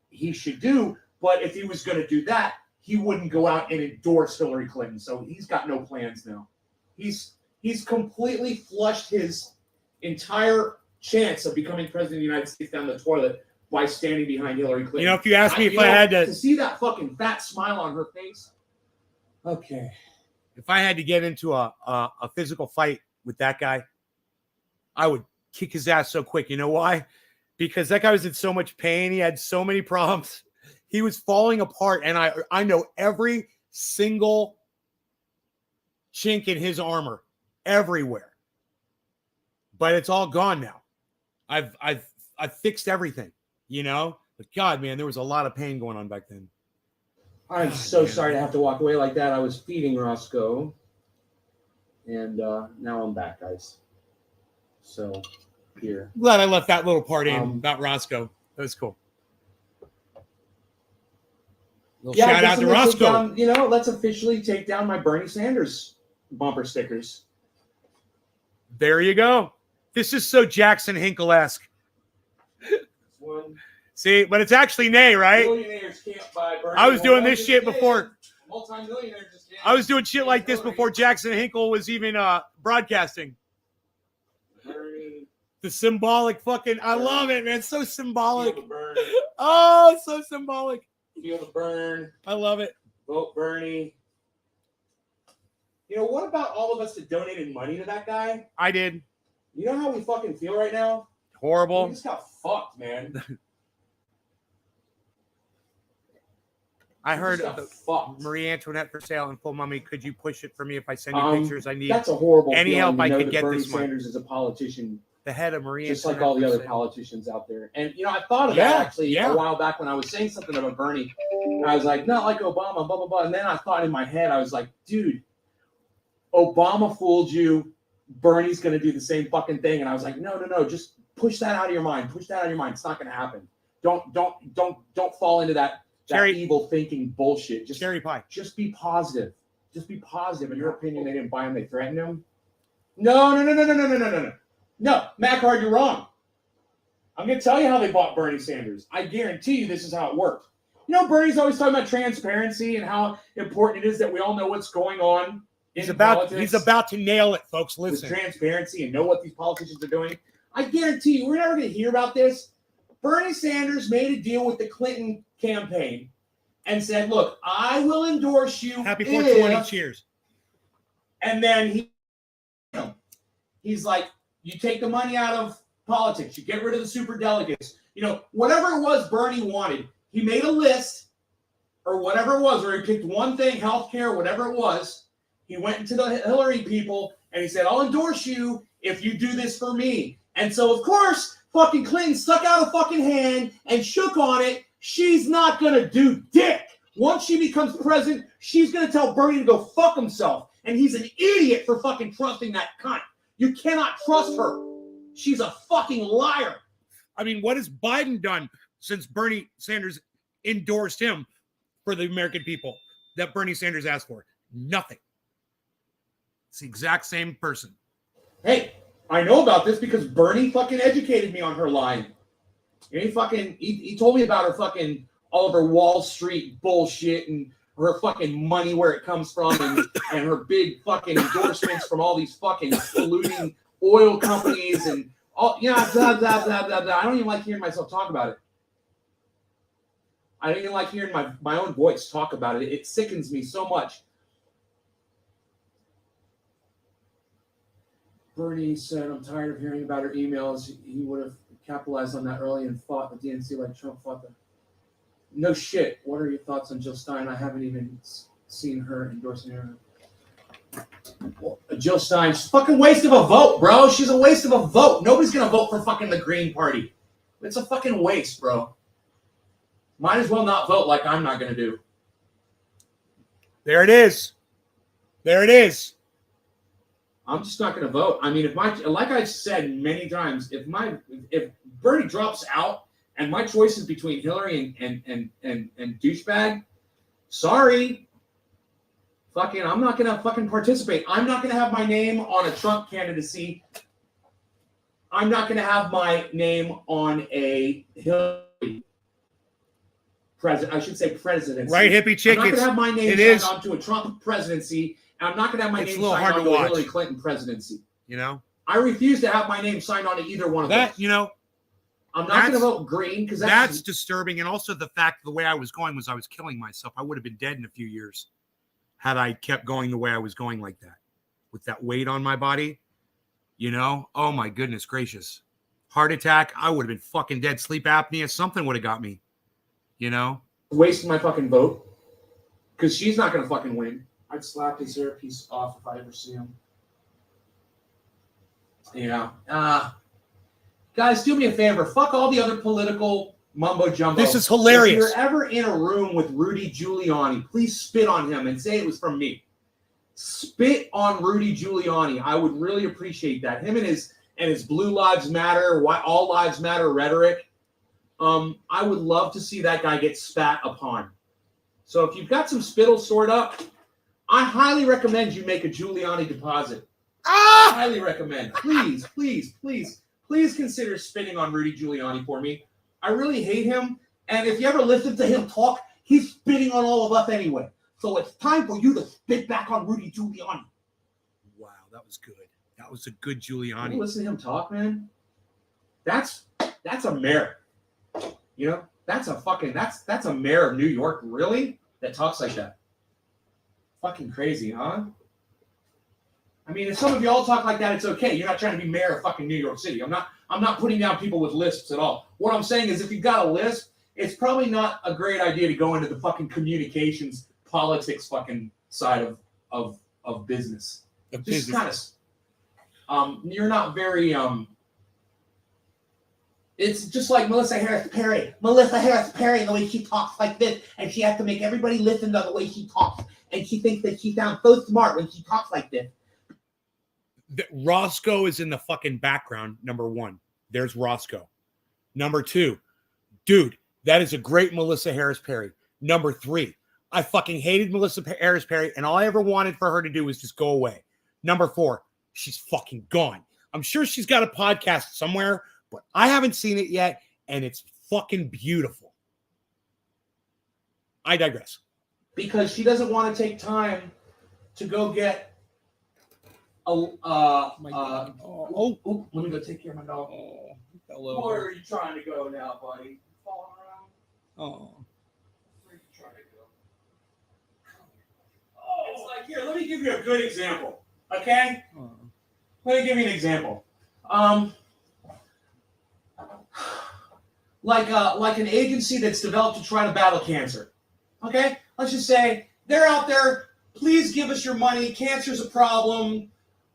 He should do, but if he was going to do that, he wouldn't go out and endorse Hillary Clinton. So he's got no plans now. He's completely flushed his entire chance of becoming president of the United States down the toilet by standing behind Hillary Clinton. You know, if you asked me if I had to see that fucking fat smile on her face. Okay. If I had to get into a physical fight with that guy, I would kick his ass so quick. You know why? Because that guy was in so much pain. He had so many problems. He was falling apart. And I know every single chink in his armor everywhere. But it's all gone now. I've fixed everything, you know? But God, man, there was a lot of pain going on back then. I'm so sorry to have to walk away like that. I was feeding Roscoe. And now I'm back, guys. So here. Glad I left that little part in about Roscoe. That was cool. Shout out to Roscoe. Let's officially take down my Bernie Sanders bumper stickers. There you go. This is so Jackson Hinkle-esque. See, but it's actually nay, right? Millionaires can't buy Bernie. I was doing this shit before. Multi-millionaires just can't. I was doing shit like this before Jackson Hinkle was even broadcasting. Bernie. The symbolic fucking, I love it, man. It's so symbolic. Feel the burn. Oh, it's so symbolic. Feel the burn. I love it. Vote Bernie. You know, what about all of us that donated money to that guy? I did. You know how we fucking feel right now? Horrible. We just got fucked, man. I heard Marie Antoinette for sale and full mummy. Could you push it for me if I send you pictures? I need that's a horrible any help I could get Bernie this month. Sanders is a politician. The head of Marie just Antoinette like all the other sale. politicians out there. And, you know, I thought of that actually a while back when I was saying something about Bernie. I was like, not like Obama, blah, blah, blah. And then I thought in my head, I was like, dude, Obama fooled you. Bernie's going to do the same fucking thing. And I was like, no. Just push that out of your mind. Push that out of your mind. It's not going to happen. Don't fall into that evil thinking bullshit. Just cherry pie. Just be positive. Just be positive. In your opinion, they didn't buy him. They threatened him. No. No, Macard, you're wrong. I'm going to tell you how they bought Bernie Sanders. I guarantee you this is how it worked. You know, Bernie's always talking about transparency and how important it is that we all know what's going on in politics. He's about to nail it, folks. Listen. With transparency and know what these politicians are doing. I guarantee you, we're never going to hear about this. Bernie Sanders made a deal with the Clinton campaign and said, look, I will endorse you. Happy 420, cheers. And then he's like, you take the money out of politics. You get rid of the super delegates. You know, whatever it was Bernie wanted, he made a list or whatever it was, or he picked one thing, healthcare, whatever it was. He went into the Hillary people and he said, I'll endorse you if you do this for me. And so, of course, fucking Clinton stuck out a fucking hand and shook on it. She's not going to do dick. Once she becomes president, she's going to tell Bernie to go fuck himself. And he's an idiot for fucking trusting that cunt. You cannot trust her. She's a fucking liar. I mean, what has Biden done since Bernie Sanders endorsed him for the American people that Bernie Sanders asked for? Nothing. It's the exact same person. Hey, I know about this because Bernie fucking educated me on her lying. And he told me about her fucking all of her Wall Street bullshit and her fucking money, where it comes from, and her big fucking endorsements from all these fucking polluting oil companies and all, blah, blah, blah, blah, blah. I don't even like hearing myself talk about it. I don't even like hearing my own voice talk about it. It sickens me so much. Bernie said, I'm tired of hearing about her emails. He would have capitalized on that early and fought the DNC like Trump fought them. No shit. What are your thoughts on Jill Stein? I haven't even seen her endorsing her. Well, Jill Stein, she's a fucking waste of a vote, bro. She's a waste of a vote. Nobody's going to vote for fucking the Green Party. It's a fucking waste, bro. Might as well not vote like I'm not going to do. There it is. There it is. I'm just not going to vote. I mean, like I've said many times, if Bernie drops out and my choice is between Hillary and douchebag, sorry. Fucking, I'm not going to fucking participate. I'm not going to have my name on a Trump candidacy. I'm not going to have my name on a Hillary president. I should say presidency. Right, hippie chick. I'm not going to have my name signed onto a Trump presidency. And I'm not going to have my it's name a little signed hard to onto a watch. Hillary Clinton presidency. You know? I refuse to have my name signed on to either one of That, those. you know, I'm not going to vote green because that's disturbing. And also the fact the way I was going was I was killing myself. I would have been dead in a few years had I kept going the way I was going like that. With that weight on my body, you know? Oh my goodness gracious. Heart attack, I would have been fucking dead. Sleep apnea, something would have got me. You know? wasting my fucking vote because she's not going to fucking win. I'd slap his earpiece off if I ever see him. Yeah. Guys, do me a favor. Fuck all the other political mumbo jumbo. This is hilarious. If you're ever in a room with Rudy Giuliani, please spit on him and say it was from me. Spit on Rudy Giuliani. I would really appreciate that. Him and his Blue Lives Matter, All Lives Matter rhetoric. I would love to see that guy get spat upon. So if you've got some spittle stored up, I highly recommend you make a Giuliani deposit. Highly recommend. Please, please, please, please consider spitting on Rudy Giuliani for me. I really hate him. And if you ever listen to him talk, he's spitting on all of us anyway. So it's time for you to spit back on Rudy Giuliani. Wow, that was good. That was a good Giuliani. You listen to him talk, man. That's a mayor. You know, that's a mayor of New York, really, that talks like that. Fucking crazy, huh? I mean, if some of you all talk like that, it's okay. You're not trying to be mayor of fucking New York City. I'm not putting down people with lisps at all. What I'm saying is if you've got a lisp, it's probably not a great idea to go into the fucking communications, politics fucking side of business. Just kind of, you're not very, it's just like Melissa Harris Perry. Melissa Harris Perry, the way she talks like this, and she has to make everybody listen to the way she talks. And she thinks that she sounds so smart when she talks like this. Roscoe is in the fucking background, number one. There's Roscoe. Number two, dude, that is a great Melissa Harris Perry. Number three, I fucking hated Melissa Harris Perry, and all I ever wanted for her to do was just go away. Number four, she's fucking gone. I'm sure she's got a podcast somewhere, but I haven't seen it yet, and it's fucking beautiful. I digress. Because she doesn't want to take time to go get let me go take care of my dog. Where are you trying to go now, buddy? Falling around? Oh. Where are you trying to go? Oh, it's like, here, let me give you a good example, okay? Let me give you an example. like an agency that's developed to try to battle cancer. Okay, let's just say they're out there. Please give us your money. Cancer's a problem,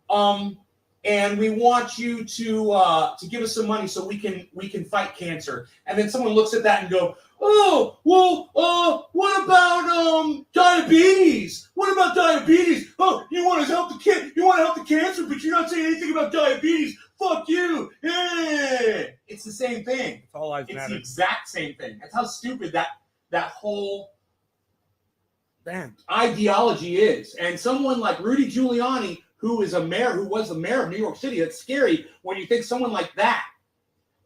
and we want you to give us some money so we can fight cancer. And then someone looks at that and go, oh, well, what about diabetes? What about diabetes? Oh, you want to help the cancer, but you're not saying anything about diabetes. Fuck you. Eh. It's the same thing. It's all lives It's matter. the exact same thing. That's how stupid that whole ideology is. And someone like Rudy Giuliani, who was the mayor of New York City, it's scary when you think someone like that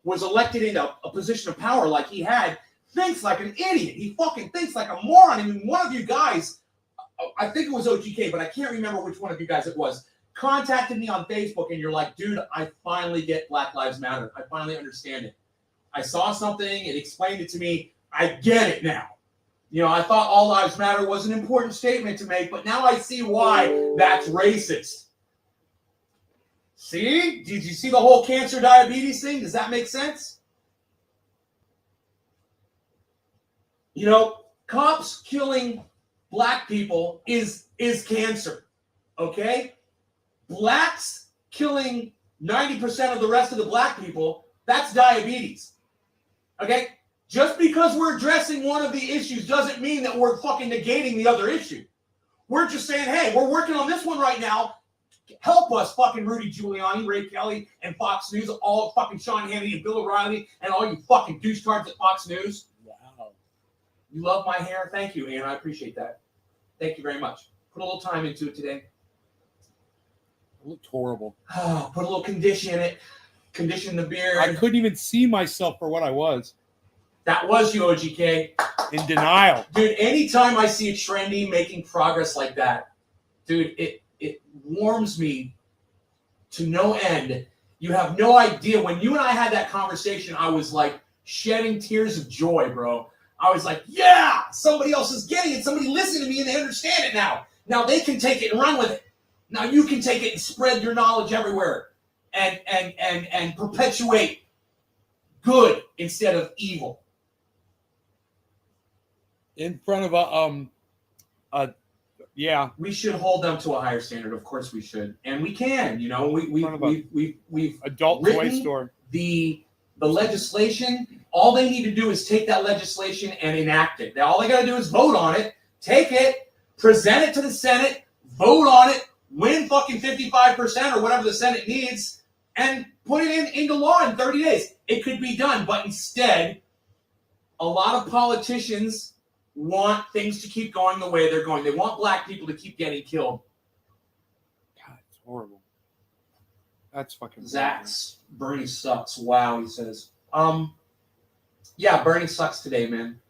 was elected into a position of power like he had, thinks like an idiot. He fucking thinks like a moron. I mean, one of you guys, I think it was OGK, but I can't remember which one of you guys it was, contacted me on Facebook, and you're like, dude, I finally get Black Lives Matter. I finally understand it. I saw something, it explained it to me. I get it now. You know, I thought all lives matter was an important statement to make, but now I see why that's racist. See? Did you see the whole cancer diabetes thing? Does that make sense? You know, cops killing black people is cancer. Okay? Blacks killing 90% of the rest of the black people, that's diabetes. Okay? Just because we're addressing one of the issues doesn't mean that we're fucking negating the other issue. We're just saying, hey, we're working on this one right now. Help us, fucking Rudy Giuliani, Ray Kelly, and Fox News, all fucking Sean Hannity and Bill O'Reilly, and all you fucking douchecards at Fox News. Wow. You love my hair? Thank you, Ann. I appreciate that. Thank you very much. Put a little time into it today. It looked horrible. Oh, put a little condition in it. Condition the beard. I couldn't even see myself for what I was. That was you, OGK. In denial. Dude, anytime I see a trendy making progress like that, dude, it warms me to no end. You have no idea. When you and I had that conversation, I was like shedding tears of joy, bro. I was like, yeah, somebody else is getting it. Somebody listened to me and they understand it now. Now they can take it and run with it. Now you can take it and spread your knowledge everywhere and perpetuate good instead of evil. In front of yeah. We should hold them to a higher standard. Of course we should. And we can, you know, we've adult toy store. The legislation, all they need to do is take that legislation and enact it. All they got to do is vote on it, take it, present it to the Senate, vote on it, win fucking 55% or whatever the Senate needs, and put it into law in 30 days. It could be done, but instead, a lot of politicians want things to keep going the way they're going. They want black people to keep getting killed. God, it's horrible. That's fucking Zach's Bernie sucks. Wow, he says. Yeah, Bernie sucks today, man.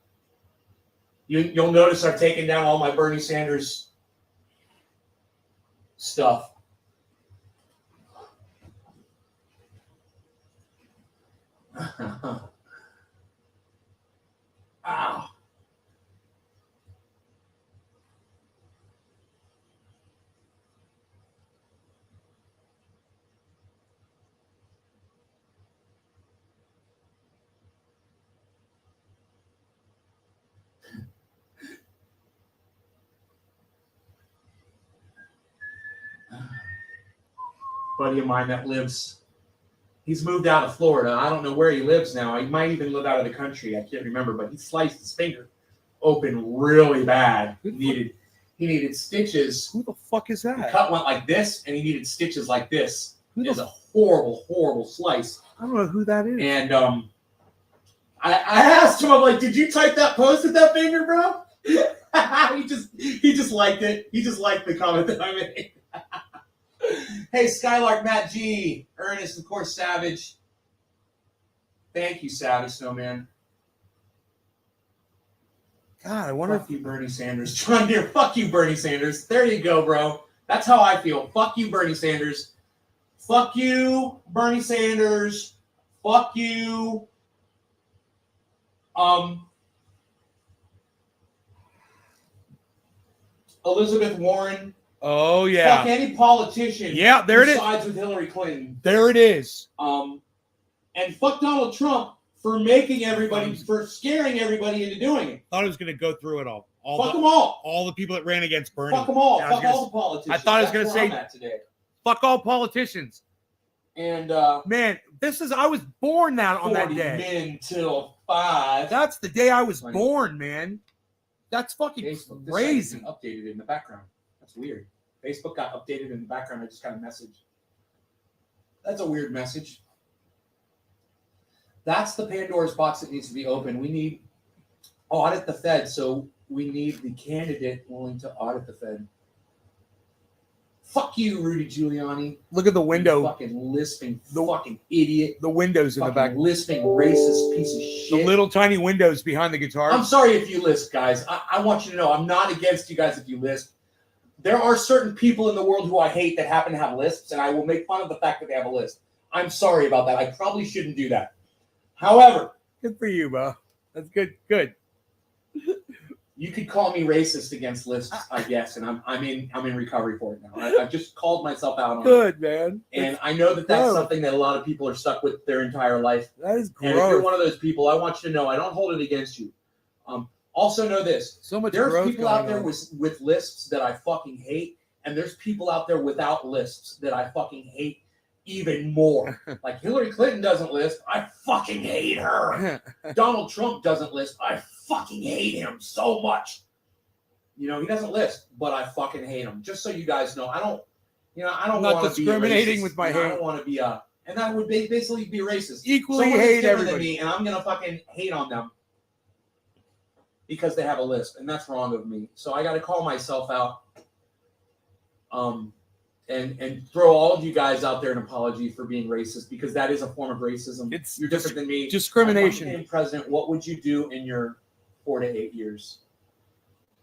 You'll notice I've taken down all my Bernie Sanders stuff. Ow. Buddy of mine that he's moved out of Florida. I don't know where he lives now. He might even live out of the country. I can't remember, but he sliced his finger open really bad. He needed stitches. Who the fuck is The that? cut went like this, and he needed stitches like this. It was a horrible, horrible slice. I don't know who that is. And I asked him, I'm like, did you type that post with that finger, bro? he just liked it. He just liked the comment that I made. Hey, Skylark, Matt G, Ernest, of course, Savage. Thank you, Savage Snowman. God, I wonder Fuck you, Bernie Sanders. John Deere, fuck you, Bernie Sanders. There you go, bro. That's how I feel. Fuck you, Bernie Sanders. Fuck you, Bernie Sanders. Fuck you. Elizabeth Warren. Oh yeah. Fuck any politician. Yeah, there it who is. sides with Hillary Clinton. There it is. And fuck Donald Trump for making everybody, for scaring everybody into doing it. I thought I was going to go through it all. Fuck them all. All the people that ran against Bernie. Fuck them all. Yeah, Fuck all the politicians. I thought I was going to That's where say, I'm at today. fuck all politicians. And man, I was born on that day. Men till 5. That's the day I was born, man. That's fucking Facebook, crazy. This updated in the background. That's weird. Facebook got updated in the background. I just got a message. That's a weird message. That's the Pandora's box that needs to be open. We need audit the Fed, so we need the candidate willing to audit the Fed. Fuck you, Rudy Giuliani. Look at the window. You fucking lisping, fucking idiot. The windows in the back. Lisping, racist piece of shit. The little tiny windows behind the guitar. I'm sorry if you lisp, guys. I want you to know I'm not against you guys if you lisp. There are certain people in the world who I hate that happen to have lisps, and I will make fun of the fact that they have a lisp. I'm sorry about that. I probably shouldn't do that. However, good for you, bro. That's good. Good. You could call me racist against lisps, I guess, and I'm in recovery for it now. I've just called myself out on good, it. Man. And I know that that's something that a lot of people are stuck with their entire life. That is gross. And if you're one of those people, I want you to know I don't hold it against you. Also know this. So much there's people out there on. with lisps that I fucking hate, and there's people out there without lisps that I fucking hate even more. Like Hillary Clinton doesn't lisp. I fucking hate her. Donald Trump doesn't lisp. I fucking hate him so much. You know, he doesn't lisp, but I fucking hate him. Just so you guys know, I don't want to be discriminating with my hate. I don't want to be and that would basically be racist. Equally Someone hate different everybody. than me, and I'm gonna fucking hate on them because they have a lisp, and that's wrong of me. So I got to call myself out. And throw all of you guys out there an apology for being racist, because that is a form of racism. You're different than me. Discrimination. If I became president, what would you do in your 4 to 8 years?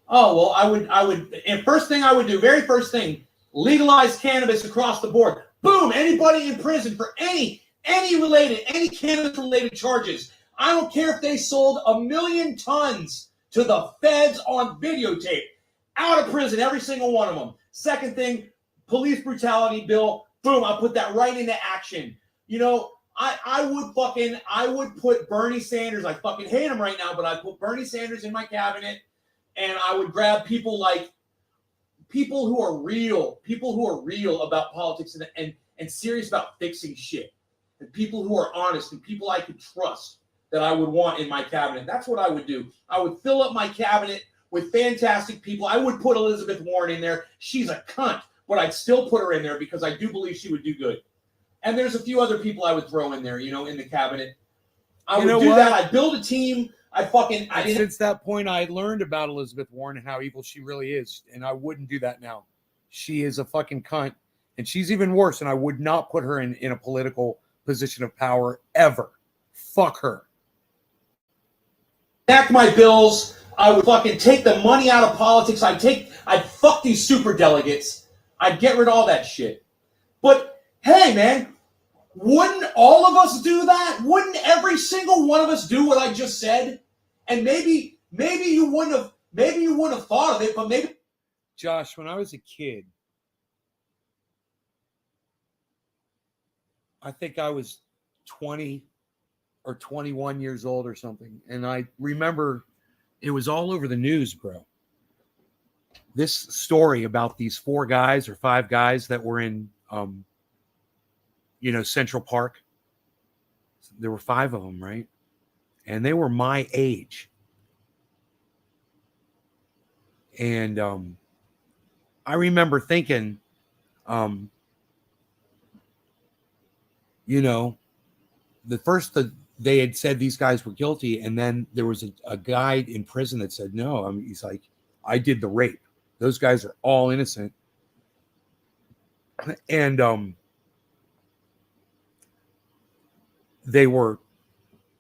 Oh, well, I would, and first thing I would do, very first thing, legalize cannabis across the board. Boom, anybody in prison for any cannabis related charges. I don't care if they sold 1 million tons to the feds on videotape. Out of prison, every single one of them. Second thing, police brutality bill, boom, I'll put that right into action. You know, I would put Bernie Sanders, I fucking hate him right now, but I'd put Bernie Sanders in my cabinet, and I would grab people who are real about politics and serious about fixing shit. And people who are honest and people I could trust that I would want in my cabinet. That's what I would do. I would fill up my cabinet with fantastic people. I would put Elizabeth Warren in there. She's a cunt. But I'd still put her in there because I do believe she would do good. And there's a few other people I would throw in there, in the cabinet. I would do that. I'd build a team. Since that point, I learned about Elizabeth Warren and how evil she really is. And I wouldn't do that now. She is a fucking cunt. And she's even worse. And I would not put her in a political position of power ever. Fuck her. Back my bills. I would fucking take the money out of politics. I'd fuck these super delegates. I'd get rid of all that shit. But hey, man, wouldn't all of us do that? Wouldn't every single one of us do what I just said? And maybe you wouldn't have thought of it, but maybe. Josh, when I was a kid, I think I was 20 or 21 years old or something. And I remember it was all over the news, bro. This story about these 4 guys or 5 guys that were in, Central Park. There were 5 of them, right? And they were my age. And I remember thinking, they had said these guys were guilty. And then there was a guy in prison that said, no, he's like, I did the rape. Those guys are all innocent. And they were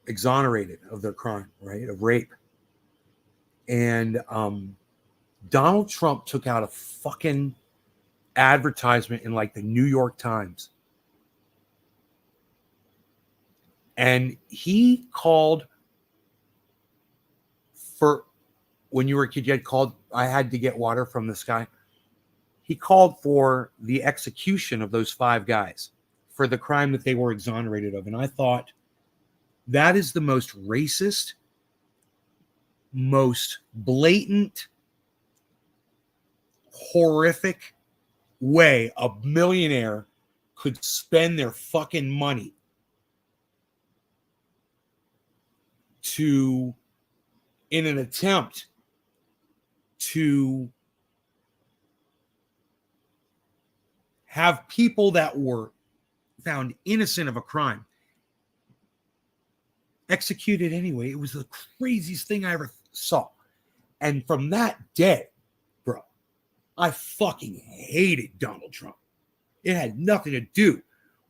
exonerated of their crime, right? Of rape. And Donald Trump took out a fucking advertisement in like the New York Times. And he called for, when you were a kid, you had called, I had to get water from the sky. He called for the execution of those 5 guys for the crime that they were exonerated of. And I thought, That is the most racist, most blatant, horrific way a millionaire could spend their fucking money to, in an attempt to have people that were found innocent of a crime executed anyway. It was the craziest thing I ever saw. And from that day, bro, I fucking hated Donald Trump. It had nothing to do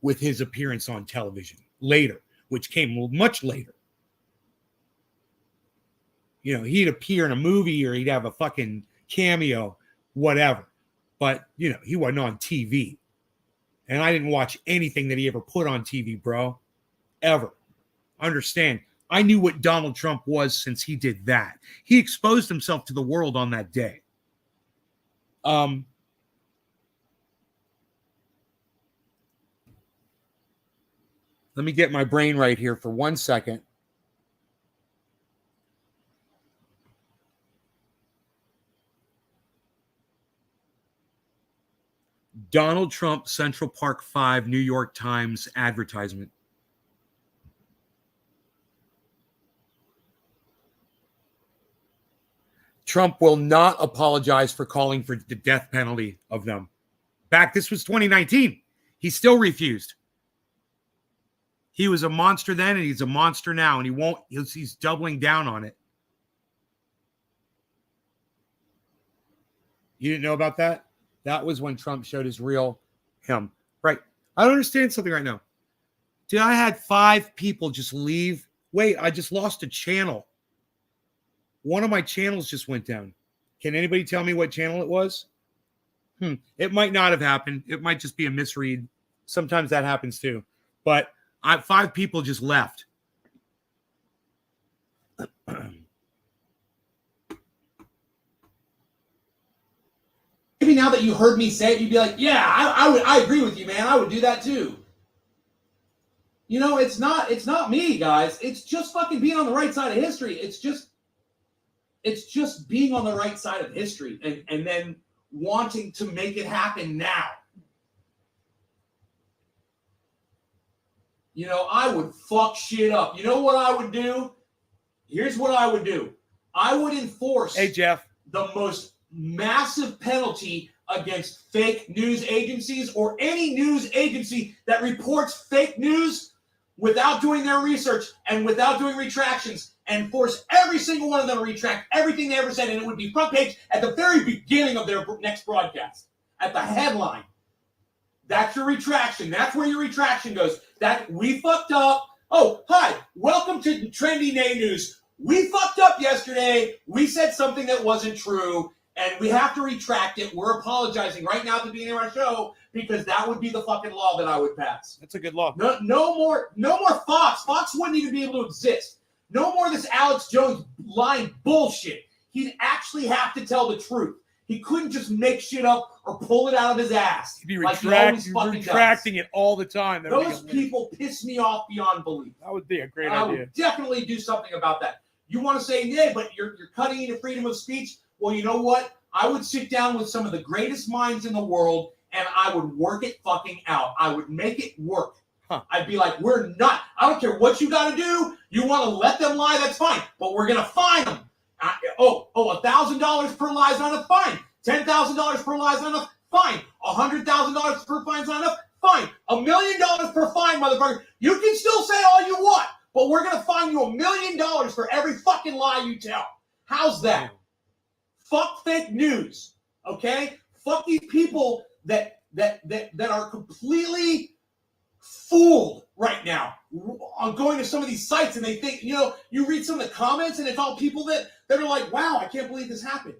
with his appearance on television later, which came much later. You know, he'd appear in a movie or he'd have a fucking cameo, whatever. But, you know, he wasn't on TV. And I didn't watch anything that he ever put on TV, bro. Ever. Understand, I knew what Donald Trump was since he did that. He exposed himself to the world on that day. Let me get my brain right here for 1 second. Donald Trump, Central Park 5, New York Times advertisement. Trump will not apologize for calling for the death penalty of them. Back, this was 2019. He still refused. He was a monster then and he's a monster now, and he won't, he's doubling down on it. You didn't know about that? That was when Trump showed his real him. Right. I don't understand something right now. Dude, I had 5 people just leave. Wait, I just lost a channel. One of my channels just went down. Can anybody tell me what channel it was? It might not have happened. It might just be a misread. Sometimes that happens too. But 5 people just left. Maybe now that you heard me say it, you'd be like, yeah, I agree with you, man. I would do that too. You know, it's not me, guys. It's just fucking being on the right side of history. It's just being on the right side of history and then wanting to make it happen now. You know, I would fuck shit up. You know what I would do? Here's what I would do. I would enforce Hey, Jeff. the most massive penalty against fake news agencies or any news agency that reports fake news without doing their research and without doing retractions, and force every single one of them to retract everything they ever said, and it would be front page at the very beginning of their next broadcast, at the headline. That's your retraction. That's where your retraction goes. That we fucked up. Oh, hi. Welcome to Trendy Nay News. We fucked up yesterday. We said something that wasn't true, and we have to retract it. We're apologizing right now at the beginning of our show because that would be the fucking law that I would pass. That's a good law. No more Fox. Fox wouldn't even be able to exist. No more of this Alex Jones lying bullshit. He'd actually have to tell the truth. He couldn't just make shit up or pull it out of his ass. He'd be like he always retracting does. it all the time. Those people piss me off beyond belief. That would be a great I idea. would definitely do something about that. You want to say, yeah, but you're cutting into freedom of speech? Well, you know what? I would sit down with some of the greatest minds in the world and I would work it fucking out. I would make it work. I'd be like, we're not. I don't care what you got to do. You want to let them lie? That's fine. But we're going to fine them. $1,000 per lie is not enough? Fine. $10,000 per lie is not enough? Fine. $100,000 per fine is not enough? Fine. $1 million per fine, motherfucker. You can still say all you want, but we're going to fine you $1 million for every fucking lie you tell. How's that? Fuck fake news. Okay? Fuck these people that are completely fooled right now on going to some of these sites, and they think, you know, you read some of the comments and it's all people that are like, wow, I can't believe this happened.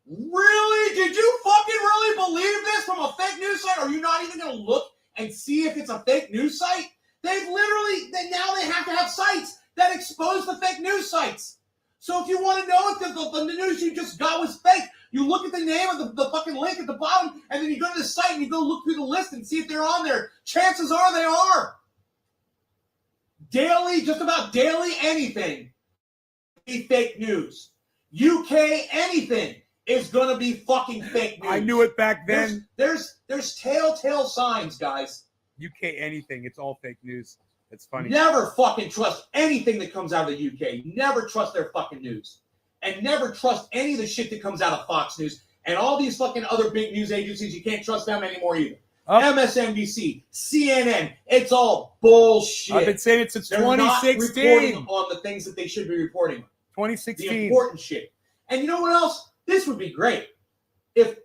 Really? Did you fucking really believe this from a fake news site? Are you not even going to look and see if it's a fake news site? Now they have to have sites that expose the fake news sites. So if you want to know if the news you just got was fake, you look at the name of the fucking link at the bottom, and then you go to the site and you go look through the list and see if they're on there. Chances are they are. daily, just about daily anything be fake news. UK anything is going to be fucking fake news. I knew it back then. There's telltale signs, guys. UK anything, it's all fake news. It's funny. Never fucking trust anything that comes out of the UK. Never trust their fucking news. And never trust any of the shit that comes out of Fox News. And all these fucking other big news agencies, you can't trust them anymore either. Oh. MSNBC, CNN, it's all bullshit. I've been saying it since They're not 2016. reporting on the things that they should be reporting on. 2016. The important shit. And you know what else? This would be great. If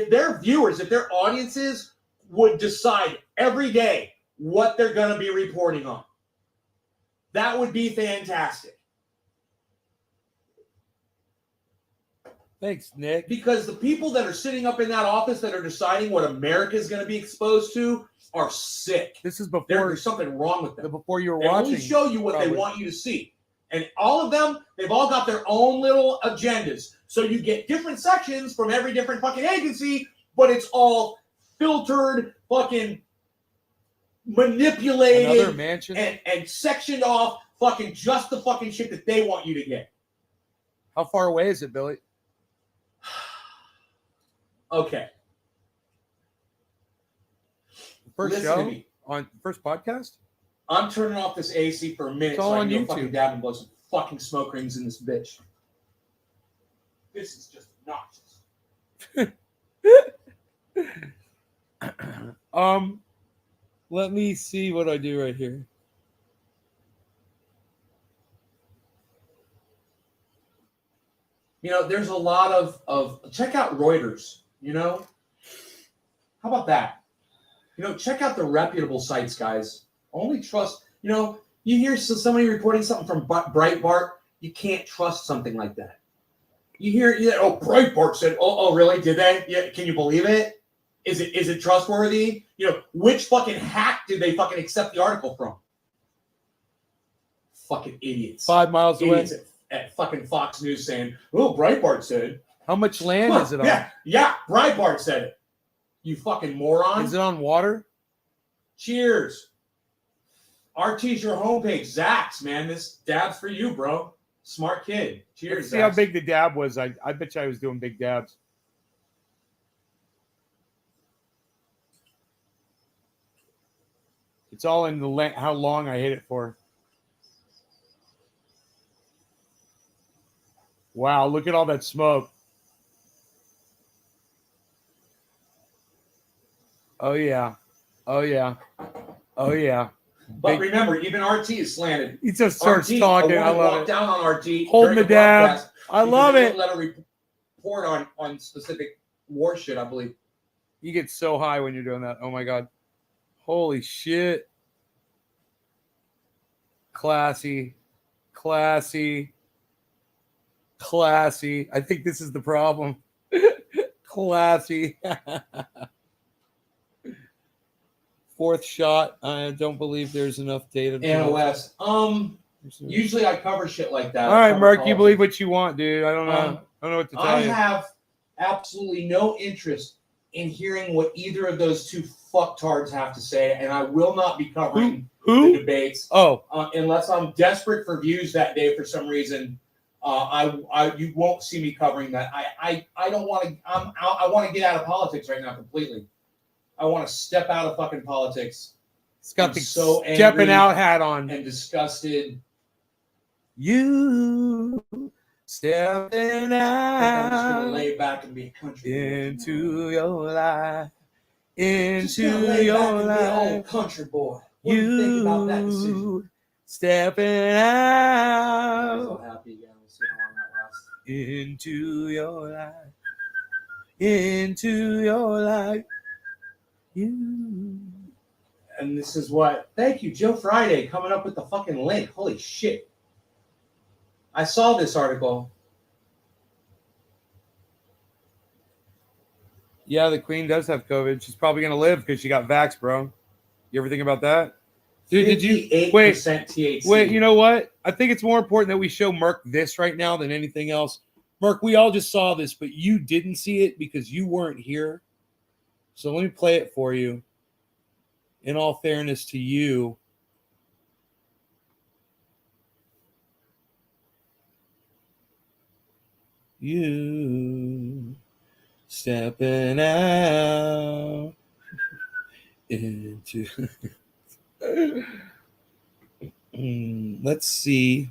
their viewers, if their audiences would decide every day what they're going to be reporting on. That would be fantastic. Thanks, Nick. Because the people that are sitting up in that office that are deciding what America is going to be exposed to are sick. This is before There's something wrong with them. before you were They watching. only show you what probably. they want you to see. And all of them, they've all got their own little agendas. So you get different sections from every different fucking agency, but it's all filtered, fucking manipulated, Another mansion. and sectioned off fucking just the fucking shit that they want you to get. How far away is it, Billy? Okay. First Listen to show me. on first podcast. I'm turning off this AC for a minute It's all so I on can go YouTube. fucking dab and blow some fucking smoke rings in this bitch. This is just obnoxious. Let me see what I do right here. You know, there's a lot of check out Reuters, you know? How about that? You know, check out the reputable sites, guys. Only trust, you know, you hear somebody reporting something from Breitbart, you can't trust something like that. You hear, oh, Breitbart said, oh, really? Did they? Yeah, can you believe it? Is it trustworthy? You know, which fucking hack did they fucking accept the article from? Fucking idiots. 5 miles away. Idiots at fucking Fox News saying, oh, Breitbart said. How much land is it on? Yeah, Breitbart said it. You fucking moron. Is it on water? Cheers. RT's your homepage. Zax, man. This dab's for you, bro. Smart kid. Cheers, Let's see how Zax. big the dab was. I bet you I was doing big dabs. It's all in the how long I hit it for. Wow, look at all that smoke. Oh, yeah. Oh, yeah. Oh, yeah. But remember, even RT is slanted. He just starts RT, talking. a I woman love walked it. down on RT. Holding during the dab. broadcast I because love they it. wouldn't let her report on specific war shit, I believe. You get so high when you're doing that. Oh, my God. Holy shit. Classy. Classy. Classy. I think this is the problem. Classy. Fourth shot. I don't believe there's enough data. NOS. Usually I cover shit like that. All I right, cover Mark, you politics. believe what you want, dude. I don't know. I don't know what to tell I you. have absolutely no interest in hearing what either of those two fucktards have to say, and I will not be covering the Who? debates Oh, unless I'm desperate for views that day for some reason. You won't see me covering that. I don't want to. I want to get out of politics right now completely. I want to step out of fucking politics. it's got I'm the so stepping angry out hat on. and disgusted. You stepping I'm just gonna out lay back and be a country boy. into your life, Just gonna into lay back your and be an old life. country boy. What do you think about that decision? You stepping I'm so out happy again. We'll see how long that lasts. into your life, into your life. You. And this is what. Thank you, Joe Friday, coming up with the fucking link. Holy shit! I saw this article. Yeah, the queen does have COVID. She's probably gonna live because she got vaxxed, bro. You ever think about that? Dude, did you 58% THC. wait? You know what? I think it's more important that we show Merc this right now than anything else. Merc, we all just saw this, but you didn't see it because you weren't here. So let me play it for you. In all fairness to you, You stepping out into. Let's see.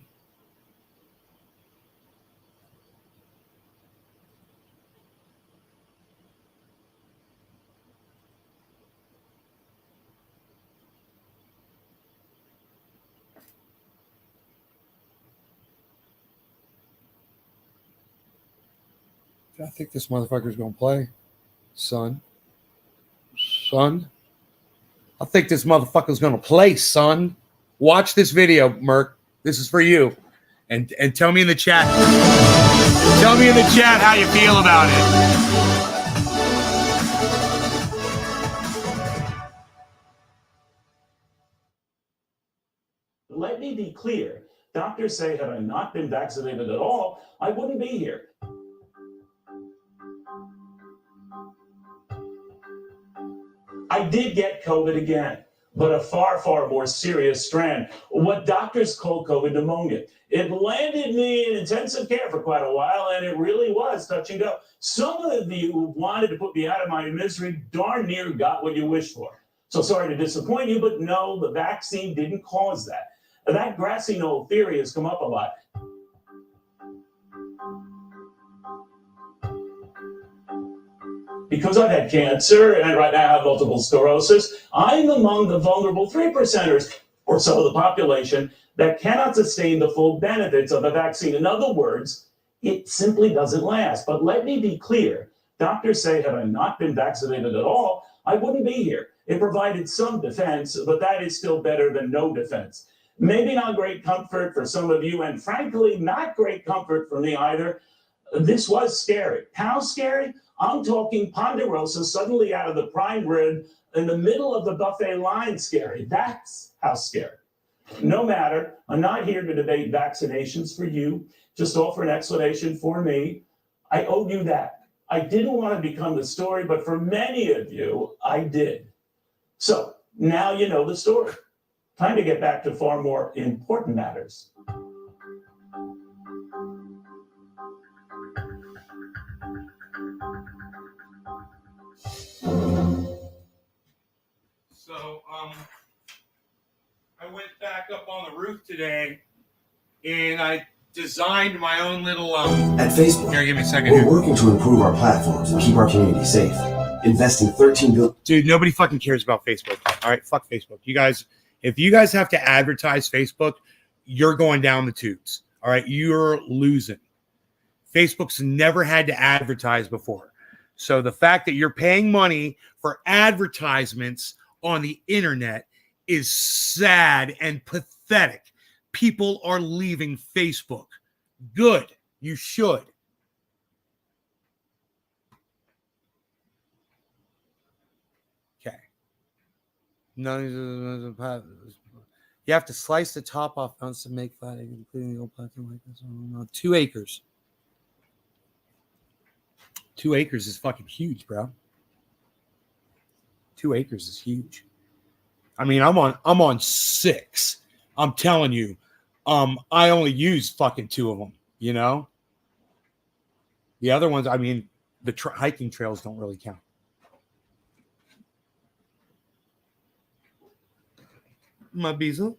I think this motherfucker's gonna play, son. Son, I think this motherfucker's gonna play, son. Watch this video, Merc. This is for you, and tell me in the chat. Tell me in the chat how you feel about it. Let me be clear. Doctors say had I not been vaccinated at all, I wouldn't be here. I did get COVID again, but a far, far more serious strand, what doctors call COVID pneumonia. It landed me in intensive care for quite a while, and it really was touch and go. Some of you who wanted to put me out of my misery darn near got what you wished for. So sorry to disappoint you, but no, the vaccine didn't cause that. That grassy knoll theory has come up a lot. Because I've had cancer and right now I have multiple sclerosis, I'm among the vulnerable 3%ers, or so of the population, that cannot sustain the full benefits of a vaccine. In other words, it simply doesn't last. But let me be clear. Doctors say had I not been vaccinated at all, I wouldn't be here. It provided some defense, but that is still better than no defense. Maybe not great comfort for some of you, and frankly, not great comfort for me either. This was scary. How scary? I'm talking ponderosa suddenly out of the prime rib in the middle of the buffet line scary. That's how scary. No matter, I'm not here to debate vaccinations for you, just offer an explanation for me. I owe you that. I didn't want to become the story, but for many of you, I did. So now you know the story. Time to get back to far more important matters. So, I went back up on the roof today, and I designed my own little At Facebook, Here, give me a second. we're Here. working to improve our platforms and keep our community safe. Investing $13 billion. Dude, nobody fucking cares about Facebook. All right, fuck Facebook. You guys, if you guys have to advertise Facebook, you're going down the tubes. All right, you're losing. Facebook's never had to advertise before. So the fact that you're paying money for advertisements on the internet is sad and pathetic. People are leaving Facebook. Good. You should. Okay. You have to slice the top off once to make flat, including the old platform like this. 2 acres. 2 acres is fucking huge, bro. 2 acres is huge. I mean, I'm on 6. I'm telling you, I only use fucking 2 of them. You know, the other ones. I mean, the hiking trails don't really count. My bezel.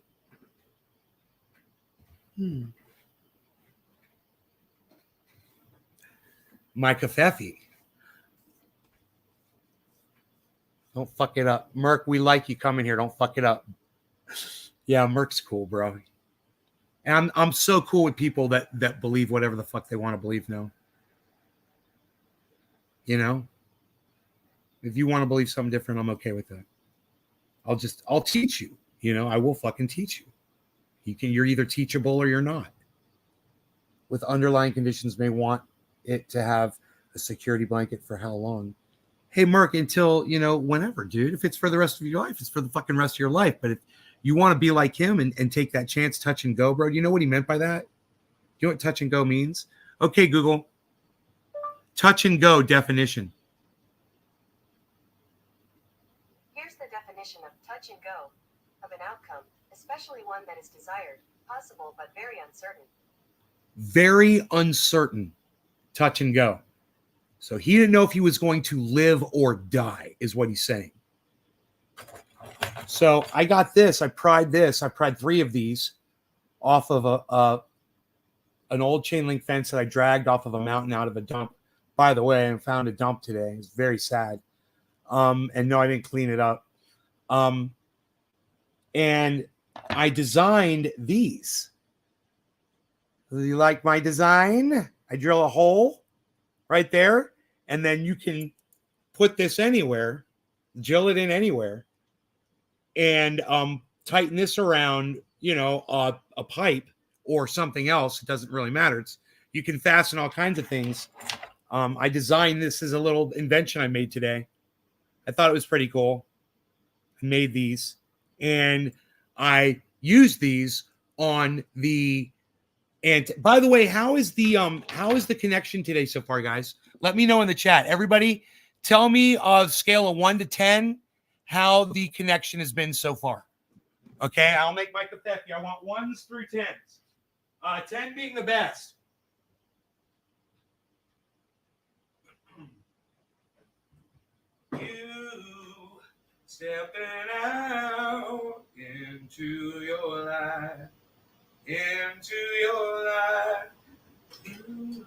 My kafefi. Don't fuck it up. Merc, we like you coming here. Don't fuck it up. Yeah, Merc's cool, bro. And I'm so cool with people that believe whatever the fuck they want to believe now. You know? If you want to believe something different, I'm okay with that. I'll teach you. You know, I will fucking teach you. You're either teachable or you're not. With underlying conditions, may want it to have a security blanket for how long? Hey, Merc, until, you know, whenever, dude. If it's for the rest of your life, it's for the fucking rest of your life. But if you want to be like him and take that chance, touch and go, bro, do you know what he meant by that? Do you know what touch and go means? Okay, Google. Touch and go definition. Here's the definition of touch and go, of an outcome, especially one that is desired, possible, but very uncertain. Very uncertain. touch and go. So he didn't know if he was going to live or die, is what he's saying. So I got this. I pried 3 of these off of an old chain link fence that I dragged off of a mountain out of a dump. By the way, I found a dump today. It's very sad. And no, I didn't clean it up. And I designed these. Do you like my design? I drill a hole right there, and then you can put this anywhere, drill it in anywhere, and tighten this around, a pipe or something else. It doesn't really matter. You can fasten all kinds of things. I designed this as a little invention I made today. I thought it was pretty cool. I made these, and I used these on the. And by the way, how is the connection today so far, guys? Let me know in the chat. Everybody, tell me a scale of 1 to 10 how the connection has been so far. Okay, I'll make my confetti. I want 1s through 10s. 10 being the best. You stepping out into your life, into your life. You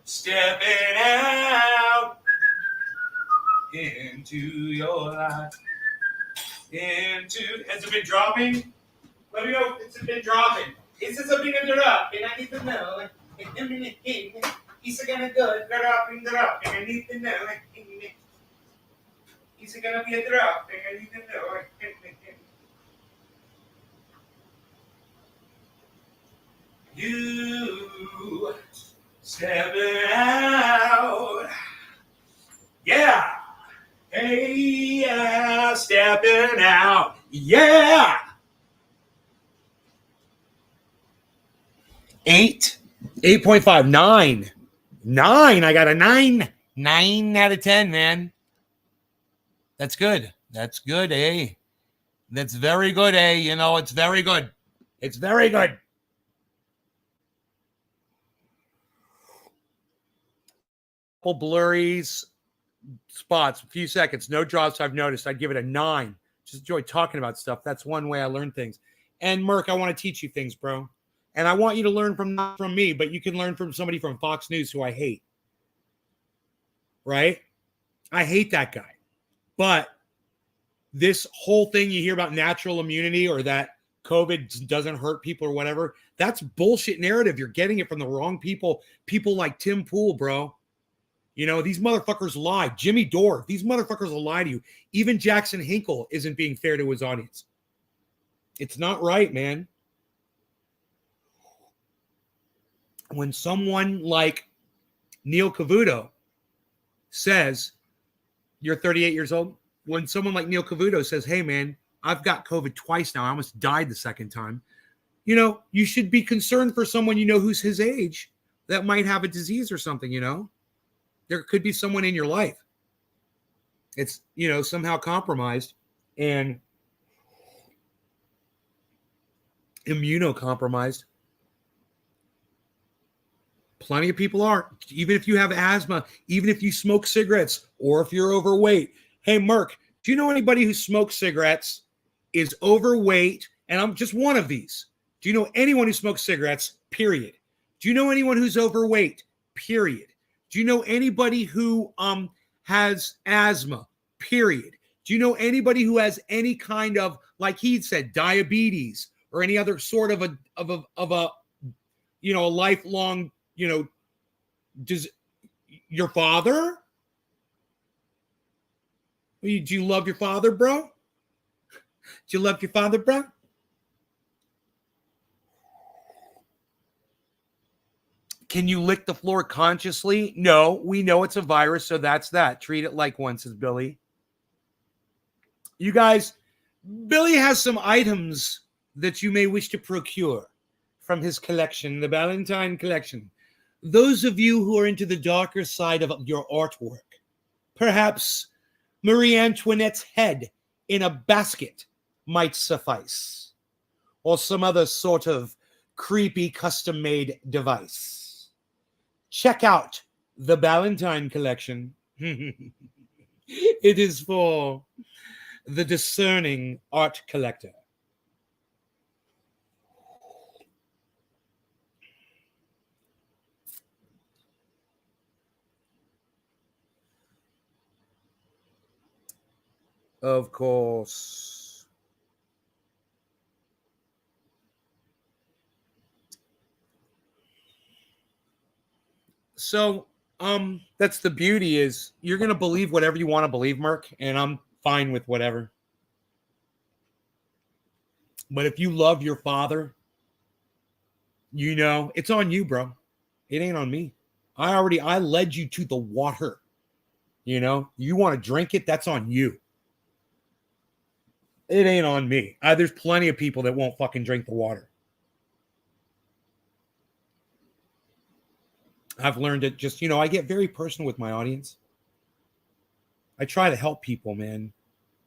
stepping out into your life. Has it been dropping? Let me know if it's been dropping. Is this been dropping? I need to know. Is it gonna go dropping? I need to know. Is it gonna be a dropping? I need to know. You stepping out. Yeah. Hey, yeah, stepping out. Yeah. 8.5, 9. 9. I got a 9. 9 out of 10, man. That's good. That's good, eh? That's very good, eh? It's very good. It's very good. Couple blurries, spots, a few seconds, no drops I've noticed. I'd give it a 9. Just enjoy talking about stuff. That's one way I learn things. And Merc, I want to teach you things, bro. And I want you to learn not from me, but you can learn from somebody from Fox News who I hate. Right? I hate that guy. But this whole thing you hear about natural immunity or that COVID doesn't hurt people or whatever, that's bullshit narrative. You're getting it from the wrong people. People like Tim Pool, bro. These motherfuckers lie. Jimmy Dore, these motherfuckers will lie to you. Even Jackson Hinkle isn't being fair to his audience. It's not right, man. When someone like Neil Cavuto says, you're 38 years old. When someone like Neil Cavuto says, hey, man, I've got COVID twice now. I almost died the second time. You should be concerned for someone who's his age that might have a disease or something, There could be someone in your life. It's, somehow compromised and immunocompromised. Plenty of people are. Even if you have asthma, even if you smoke cigarettes, or if you're overweight. Hey, Merc, do you know anybody who smokes cigarettes, is overweight, and I'm just one of these? Do you know anyone who smokes cigarettes, period? Do you know anyone who's overweight, period? Do you know anybody who has asthma, period? Do you know anybody who has any kind of, like he said, diabetes or any other sort of a lifelong, does your father? Do you love your father, bro? Do you love your father, bro? Can you lick the floor consciously? No, we know it's a virus, so that's that. Treat it like one, says Billy. You guys, Billy has some items that you may wish to procure from his collection, the Valentine collection. Those of you who are into the darker side of your artwork, perhaps Marie Antoinette's head in a basket might suffice, or some other sort of creepy custom-made device. check out the Ballantine collection. It is for the discerning art collector. Of course. So, that's the beauty is you're going to believe whatever you want to believe, Merc, and I'm fine with whatever. But if you love your father, you know, it's on you, bro. It ain't on me. I led you to the water. You know, you want to drink it, that's on you. It ain't on me. There's plenty of people that won't fucking drink the water. I've learned it just, you know, I get very personal with my audience. I try to help people, man.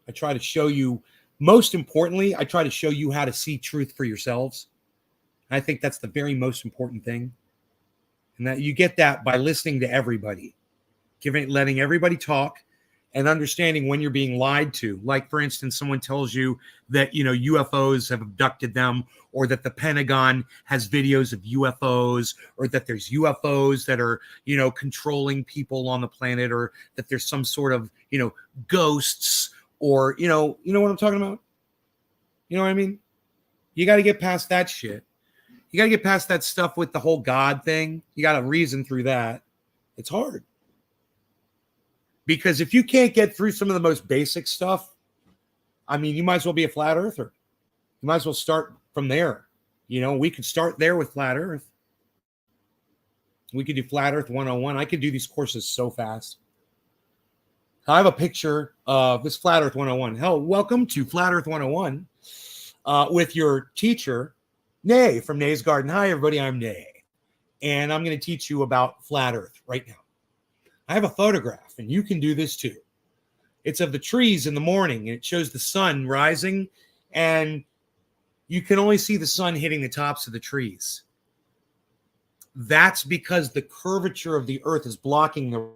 I try to show you, most importantly, I try to show you how to see truth for yourselves. I think that's the very most important thing. And that you get that by listening to everybody, letting everybody talk and understanding when you're being lied to. Like, for instance, someone tells you that, you know, UFOs have abducted them, or that the Pentagon has videos of UFOs, or that there's UFOs that are, you know, controlling people on the planet, or that there's some sort of, you know, ghosts, or, you know what I'm talking about? You know what I mean? You got to get past that shit. You got to get past that stuff with the whole God thing. You got to reason through that. It's hard. Because if you can't get through some of the most basic stuff, I mean, you might as well be a flat earther. You might as well start from there. You know, we could start there with flat earth. We could do flat earth 101. I could do these courses so fast. I have a picture of this flat earth 101. Hell, welcome to flat earth 101 with your teacher, Nay, from Nay's Garden. Hi, everybody. I'm Nay. And I'm going to teach you about flat earth right now. I have a photograph, and you can do this too. It's of the trees in the morning, and it shows the sun rising, and you can only see the sun hitting the tops of the trees. That's because the curvature of the earth is blocking the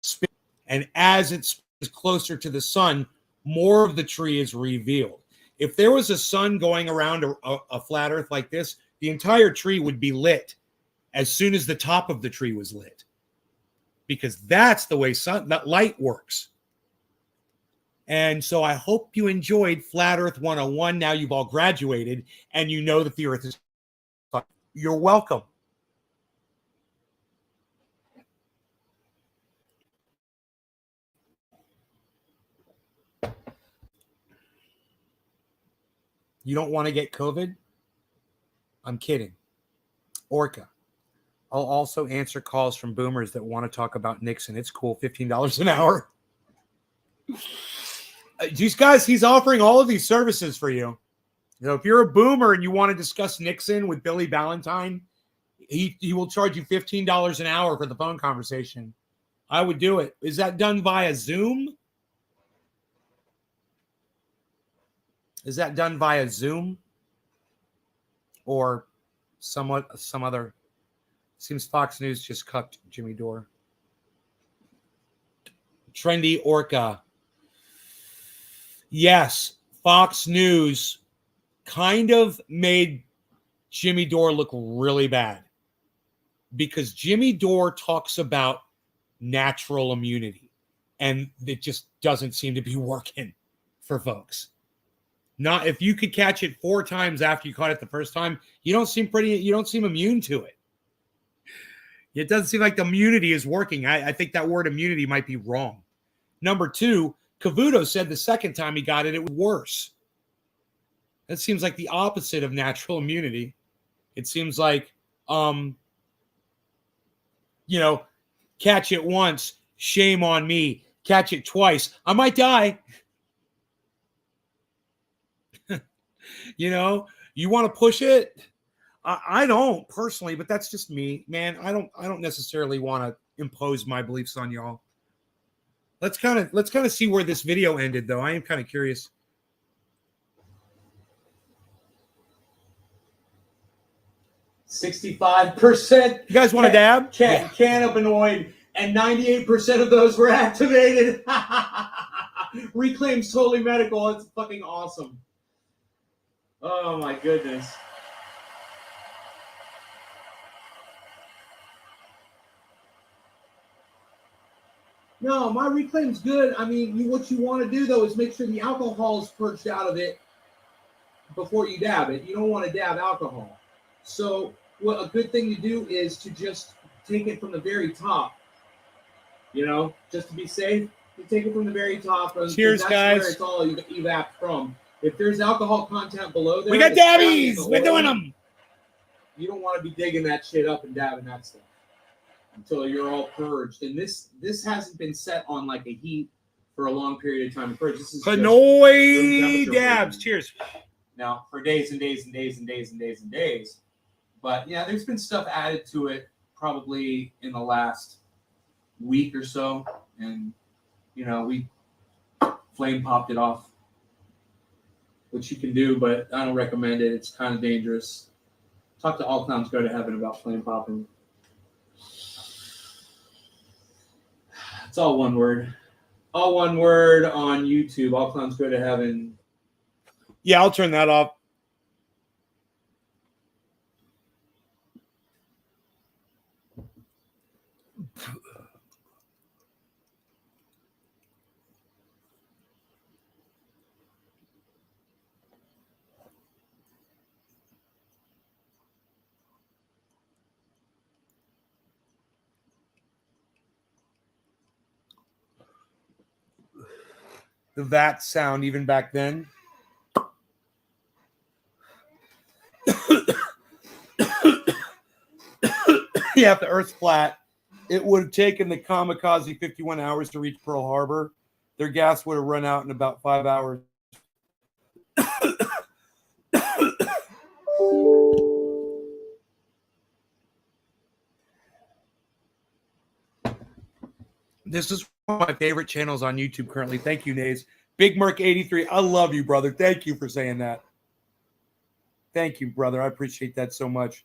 spin. And as it is closer to the sun, more of the tree is revealed. If there was a sun going around a flat earth like this, the entire tree would be lit as soon as the top of the tree was lit. Because that's the way that light works. And so I hope you enjoyed Flat Earth 101. Now you've all graduated and you know that the earth is flat. You're welcome. You don't want to get COVID? I'm kidding. Orca. I'll also answer calls from boomers that want to talk about Nixon. It's cool. $15 an hour. These guys, he's offering all of these services for you. You know, if you're a boomer and you want to discuss Nixon with Billy Ballantine, he will charge you $15 an hour for the phone conversation. I would do it. Is that done via Zoom? Is that done via Zoom? Or some other? Seems Fox News just cucked Jimmy Dore. Trendy Orca. Yes, Fox News kind of made Jimmy Dore look really bad because Jimmy Dore talks about natural immunity, and it just doesn't seem to be working for folks. Not if you could catch it 4 times after you caught it the first time, you don't seem immune to it. It doesn't seem like the immunity is working. I think that word immunity might be wrong. Number 2, Cavuto said the second time he got it, it was worse. That seems like the opposite of natural immunity. It seems like, catch it once, shame on me. Catch it twice, I might die. You want to push it? I don't personally, but that's just me, man. I don't necessarily want to impose my beliefs on y'all. Let's kind of see where this video ended, though. I am kind of curious. 65%. You guys want a dab? Cannabinoid, and 98% of those were activated. Reclaim's totally medical. It's fucking awesome. Oh my goodness. No, my Reclaim's good. I mean, what you want to do though is make sure the alcohol is purged out of it before you dab it. You don't want to dab alcohol. So what a good thing to do is to just take it from the very top. You know, just to be safe, you take it from the very top. Cheers, that's guys. Where it's all evap from. If there's alcohol content below there, We got it's trapped in dabbies. the We're oil. doing them. You don't want to be digging that shit up and dabbing that stuff until you're all purged. And this hasn't been set on like a heat for a long period of time to purge. This is just room Hanoi temperature dabs. purging. Cheers. Now for days and days and days and days and days and days. But yeah, there's been stuff added to it probably in the last week or so, and you know, we flame popped it off, which you can do, but I don't recommend it. It's kind of dangerous. Talk to All Clowns Go to Heaven about flame popping. It's all one word. All one word on YouTube. All Clowns Go to Heaven. Yeah, I'll turn that off. The vat sound even back then. Yeah, if the Earth's flat, it would have taken the kamikaze 51 hours to reach Pearl Harbor. Their gas would have run out in about 5 hours. This is one of my favorite channels on YouTube currently. Thank you, Nays. Big Merc 83. I love you, brother. Thank you for saying that. Thank you, brother. I appreciate that so much.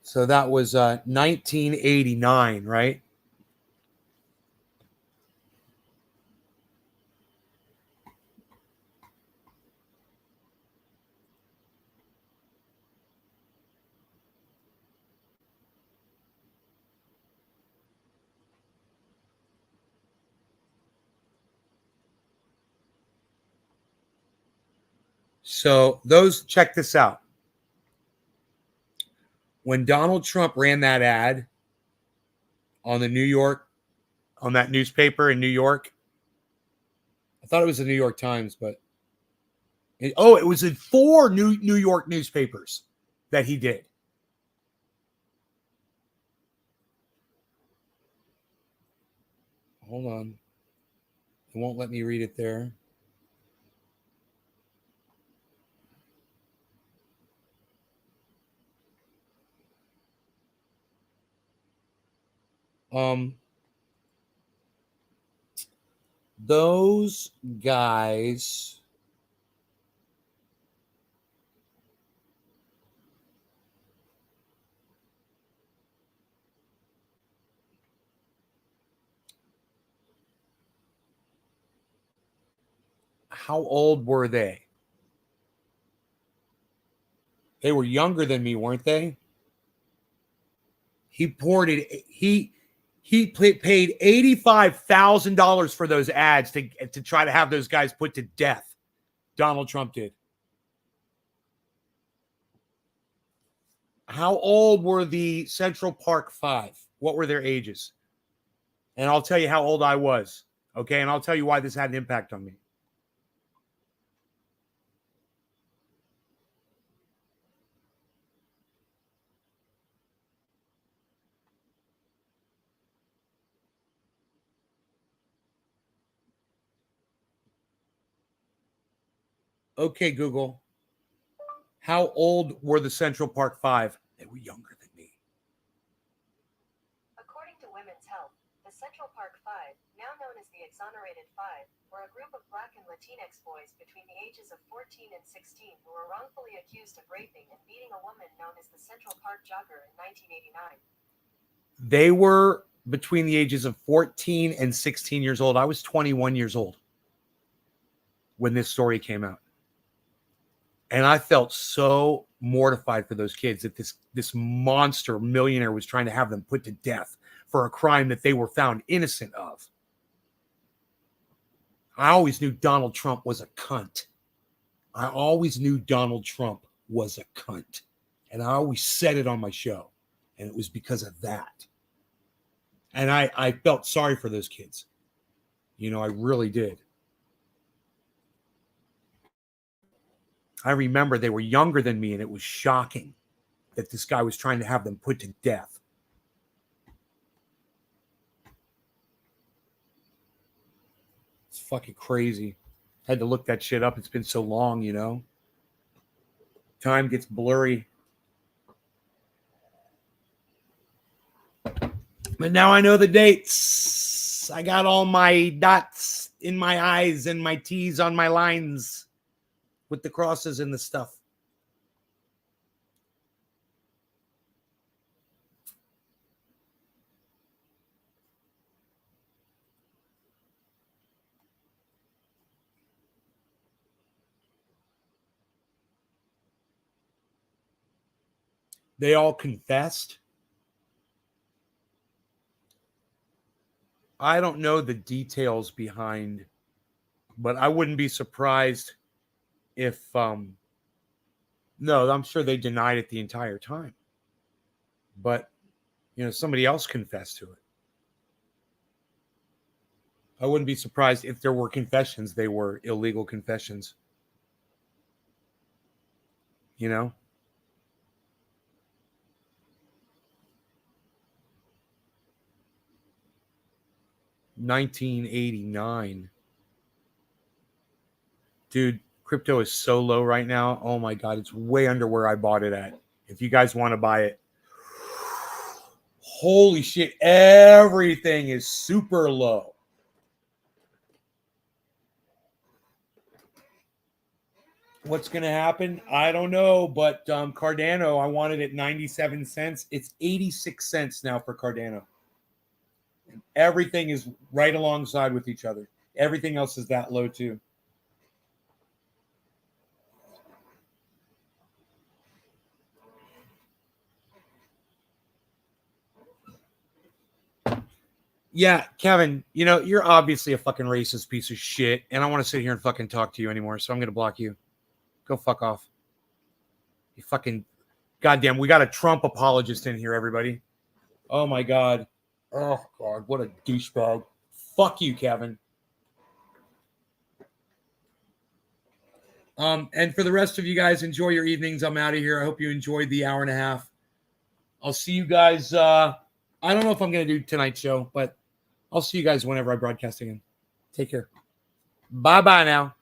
So that was 1989, right? So check this out. When Donald Trump ran that ad on that newspaper in New York, I thought it was the New York Times, but it was in 4 New York newspapers that he did. Hold on. It won't let me read it there. Those guys. How old were they? They were younger than me, weren't they? He paid $85,000 for those ads to try to have those guys put to death. Donald Trump did. How old were the Central Park 5? What were their ages? And I'll tell you how old I was. Okay, and I'll tell you why this had an impact on me. Okay, Google. How old were the Central Park 5? They were younger than me. According to Women's Health, The Central Park Five, now known as the Exonerated Five, were a group of Black and Latinx boys between the ages of 14 and 16 who were wrongfully accused of raping and beating a woman known as the Central Park Jogger in 1989. They were between the ages of 14 and 16 years old. I was 21 years old when this story came out. And I felt so mortified for those kids that this monster millionaire was trying to have them put to death for a crime that they were found innocent of. I always knew Donald Trump was a cunt. I always knew Donald Trump was a cunt. And I always said it on my show. And it was because of that. And I felt sorry for those kids. You know, I really did. I remember they were younger than me, and it was shocking that this guy was trying to have them put to death. It's fucking crazy. Had to look that shit up. It's been so long, you know. Time gets blurry. But now I know the dates. I got all my dots in my eyes and my T's on my lines with the crosses and the stuff. They all confessed. I don't know the details behind, but I wouldn't be surprised if, no, I'm sure they denied it the entire time. But, you know, somebody else confessed to it. I wouldn't be surprised if there were confessions. They were illegal confessions. You know? $19.89. Dude, crypto is so low right now. Oh my God, it's way under where I bought it at. If you guys want to buy it, holy shit, everything is super low. What's going to happen? I don't know, but Cardano, I wanted it 97 cents. It's 86 cents now for Cardano. And everything is right alongside with each other. Everything else is that low too. Yeah, Kevin, you know, you're obviously a fucking racist piece of shit, and I don't want to sit here and fucking talk to you anymore, so I'm going to block you. Go fuck off. You fucking goddamn, we got a Trump apologist in here, everybody. Oh my God. Oh God, what a douchebag. Fuck you, Kevin. And for the rest of you guys, enjoy your evenings. I'm out of here. I hope you enjoyed the hour and a half. I'll see you guys. I don't know if I'm going to do tonight's show, but I'll see you guys whenever I broadcast again. Take care. Bye-bye now.